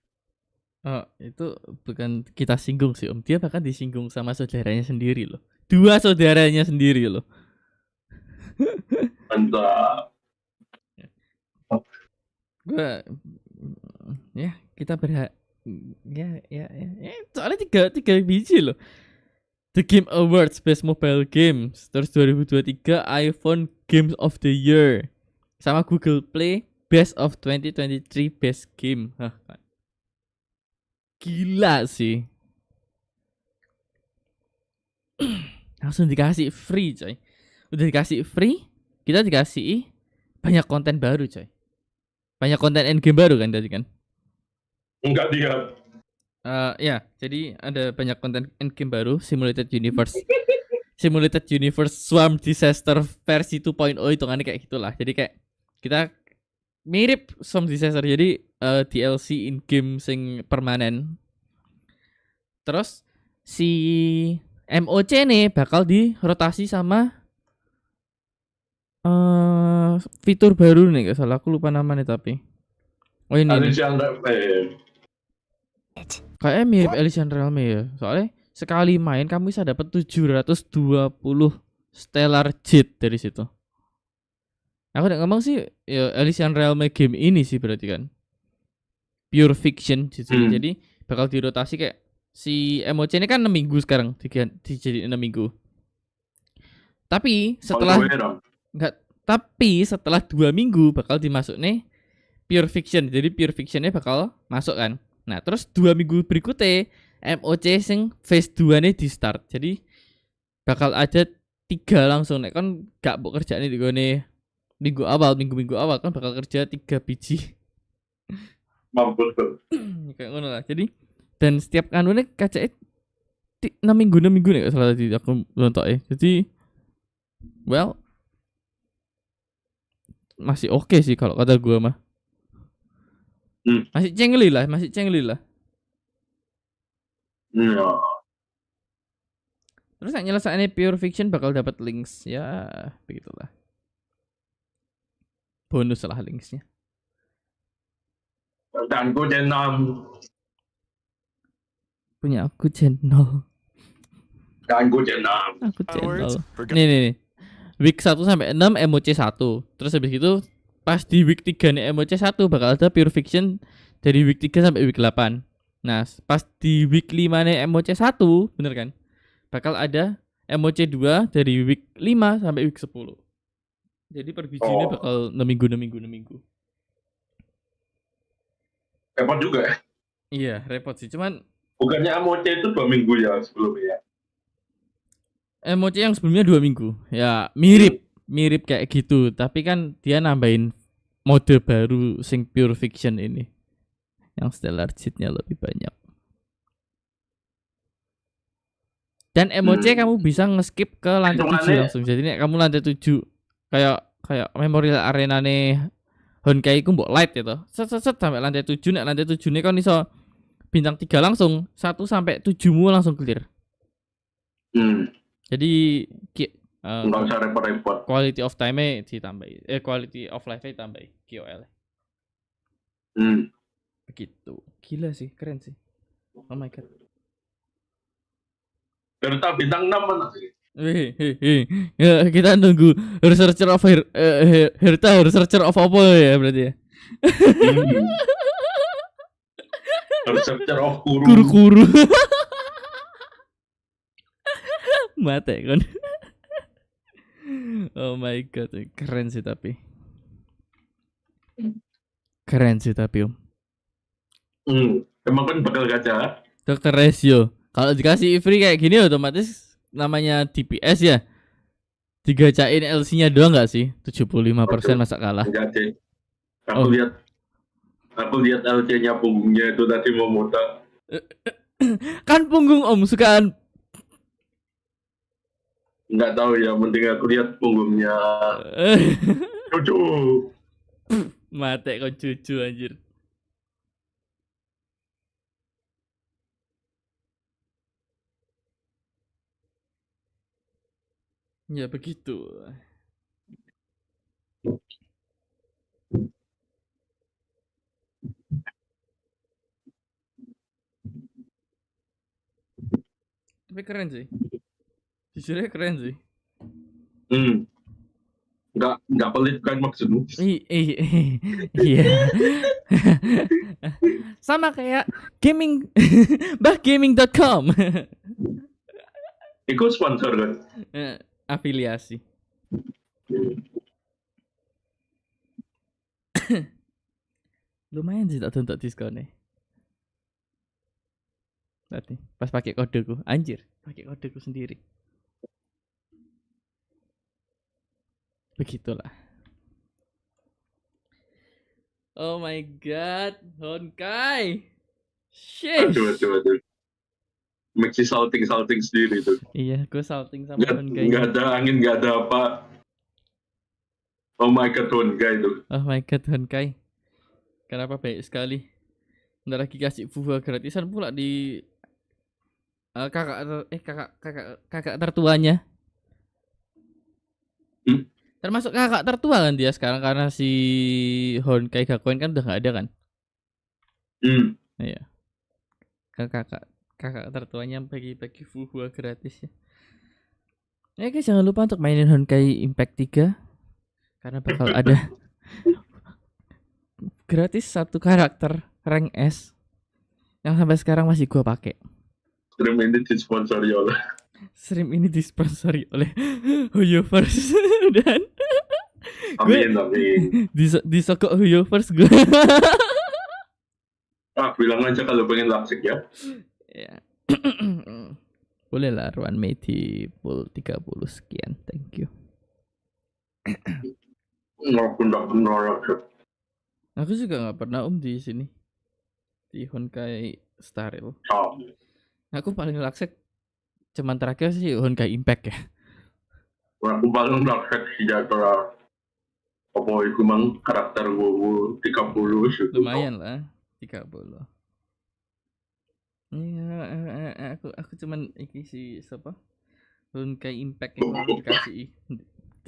Oh, itu bukan kita singgung sih Om. Dia bahkan disinggung sama saudaranya sendiri loh. 2 saudaranya sendiri loh. Mantap. Kita berhak soalnya tiga biji loh. The Game Awards Best Mobile Games terus 2023 iPhone Games of the Year sama Google Play Best of 2023 Best Game. Hah, gila sih. Langsung dikasih free coy. Udah dikasih free, kita dikasih banyak konten baru coy. Banyak konten endgame baru kan tadi kan? Enggak dia. Ya, jadi ada banyak konten endgame baru, Simulated Universe. Simulated Universe Swarm Disaster versi 2.0 hitungannya kayak gitulah. Jadi kayak kita mirip Swarm Disaster, jadi DLC in game sing permanen. Terus si MOC nih bakal dirotasi sama fitur baru nih, gak salah aku lupa namanya tapi. Oh ini nih. Kayaknya mirip Elysian Realm ya. Soalnya sekali main kamu bisa dapat 720 stellar jet dari situ. Aku udah ngomong sih ya Elysian Realm game ini sih berarti kan. Pure fiction gitu. Jadi bakal dirotasi kayak si MOC ini kan 6 minggu sekarang dijadiin 6 minggu. Tapi setelah setelah 2 minggu bakal dimasuk nih pure fiction. Jadi pure fictionnya bakal masuk kan. Nah terus 2 minggu berikutnya MOC sing phase 2 nih di start. Jadi bakal ada 3 langsung. Nek kan gak mau kerjaan di gone minggu awal kan bakal kerja 3 biji. Mampus tuh. Kayak ngono lah. Jadi dan setiap kanune kacake 6 minggu nih salah tadi aku nonton ya. Jadi well masih oke sih kalau kata gua mah. Masih cengli lah. Terus yang nyelesainnya pure fiction bakal dapat links ya begitulah. Bonus lah linksnya. Dan gue channel. Punya aku channel. Dan gue channel. Aku channel. Nih. Week 1 sampai 6 MOC 1. Terus habis itu pas di week 3 nih MOC 1 bakal ada pure fiction dari week 3 sampai week 8. Nah, pas di week 5 nih MOC 1, bener kan? Bakal ada MOC 2 dari week 5 sampai week 10. Jadi per biji ini bakal 6 minggu. Repot juga ya? Iya, repot sih. Cuman bukannya MOC itu 2 minggu ya sebelumnya? MOC yang sebelumnya 2 minggu. Ya, mirip kayak gitu, tapi kan dia nambahin mode baru sing pure fiction ini. Yang stellar cheat-nya lebih banyak. Dan MOC kamu bisa nge-skip ke lantai 7 langsung. Jadi nek kamu lantai 7 kayak memorial arena nih Honkai ku mbok light gitu. Set sampai lantai 7, nek lantai 7 nih kan iso bintang 3 langsung 1 sampai 7-mu langsung clear. Jadi nggak usah repot-repot. Quality of time-nya ditambahi. Quality of life-nya ditambahi QOL. Begitu. Gila sih, keren sih. Oh my god. Perintah bintang 6 mana sih? Ya, kita nunggu researcher of Herta researcher of apa ya berarti ya? Researcher of Kuru. Mate kan. Oh my god, keren sih tapi. Om. Emang kan bakal gacha. Dokter Resio. Kalau dikasih free kayak gini otomatis namanya DPS ya. Digacain LC-nya doang enggak sih? 75% masa kalah. Enggak sih. Aku lihat LC-nya punggungnya itu tadi mau muter. Kan punggung Om sukaan. Enggak tahu ya, penting aku lihat punggungnya. Cucu. Mate kau cucu anjir. Ya begitu. Tapi keren sih. Jujurnya keren sih. Enggak pelit kan maksudmu? Iya. Sama kayak gaming gaming.com. Itu sponsor kan? Afiliasi. Lumayan sih tak untuk diskonnya. Lihat nih, pas pakai kodeku, anjir, pakai kodeku sendiri. Begitulah. Oh my god, Honkai. Sheesh. Aduh. Mixi salting sendiri tuh. Iya, gue salting sama Honkai. Nggak ada angin, nggak ada apa. Oh my god, Honkai itu. Oh my god, Honkai. Kenapa baik sekali. Ntar lagi kasih buah gratisan pula di kakak tertuanya. Termasuk kakak tertua kan dia sekarang karena si Honkai Gakuen kan udah nggak ada kan. Iya. Kakak tertuanya bagi-bagi buah gratis ya. Ya guys, jangan lupa untuk mainin Honkai Impact 3 karena bakal ada gratis satu karakter rank S yang sampai sekarang masih gua pakai. Stream ini disponsori oleh Hoyoverse dan Amin. disokok Hoyoverse gue. Bilang aja kalau pengen lapsik ya. Ya. Boleh lah Ruan Medi full 30 sekian. Thank you. Aku juga nggak pernah di sini di Honkai Star Rail. Aku paling laksek cuman terakhir sih Honkai Impact ya. Aku paling laksek sejahtera. Apa itu mang karakter gue 30 lumayan lah 30. Iya, aku cuman iki si siapa? Honkai Impact yang baru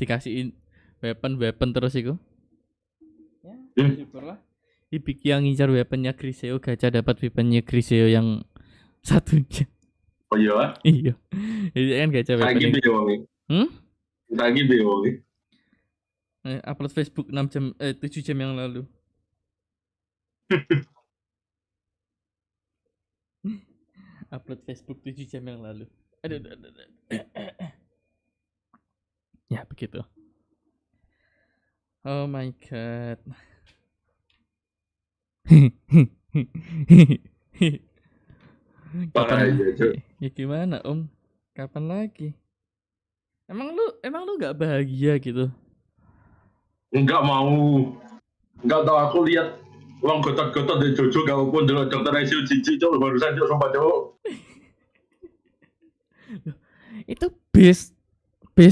dikasihin weapon terus iku. Ya, syukurlah. Ibiki yang ngincar weaponnya Griseo gacha dapat weaponnya Griseo yang satunya. Oh iya? Iya. Ini kan gacha weapon. Lagi bingung. Lagi bingung. Upload Facebook 7 jam yang lalu. Upload Facebook 7 jam yang lalu. Aduh. Ya begitu. Oh my god. Ya gimana Om? Kapan lagi? Emang lu nggak bahagia gitu? Enggak mau. Enggak tahu aku lihat uang gotot-gotot di Jojo gak pun dulu dokter ICU cici cok barusan cok sumpah cok. Itu base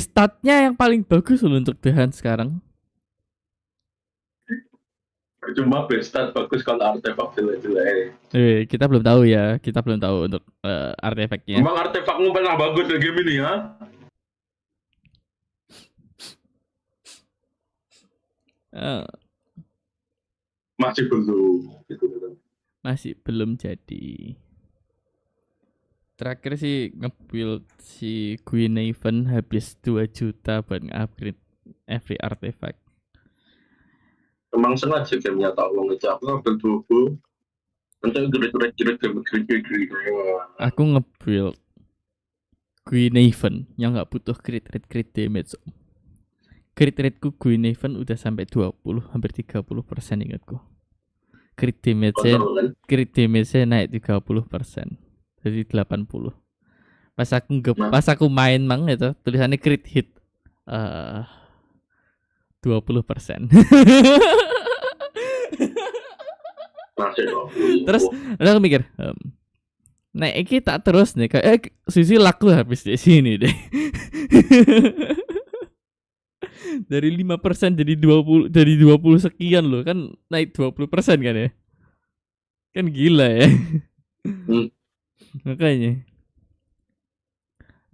statnya yang paling bagus loh untuk Dehan sekarang. Cuma base stat bagus kalau artefak jelek-jelek. Kita belum tahu ya. Kita belum tahu untuk artefaknya. Emang artefakmu pernah bagus di game ini ya? Masih belum jadi. Terakhir sih nge-build si Queen Event habis 2 juta buat nge-upgrade every artifact. Emang sengaja gamenya tak uang ngecap ngambil tubuh. Nanti gerak. Aku nge-build Queen Event yang gak butuh crit damage. Crit rateku Queen Event udah sampai 20, hampir 30% ingatku. Crit damage-nya naik 30%. Jadi 80. Pas aku main mang itu tulisannya crit hit 20%. Terus aku mikir, nah ini tak terus nih kayak sisi laku habis di sini deh. Dari 5% jadi 20 sekian loh kan naik 20% kan ya. Kan gila ya. Makanya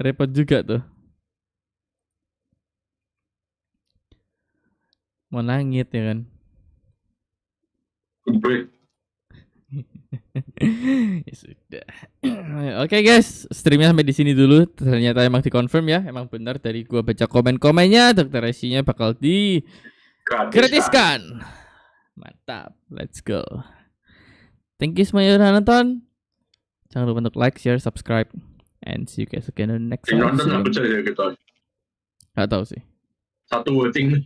repot juga tuh. Mau nangit ya kan. Ya sudah. Oke guys, streamnya sampai di sini dulu. Ternyata emang dikonfirm ya, emang benar dari gua baca komen-komennya, dokter isinya bakal digratiskan. Mantap, let's go. Thank you semuanya udah nonton. Jangan lupa untuk like, share, subscribe, and see you guys again in the next episode. Gak tau sih. Satu voting.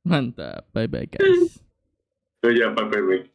Mantap, bye bye guys. Oh ya, baik.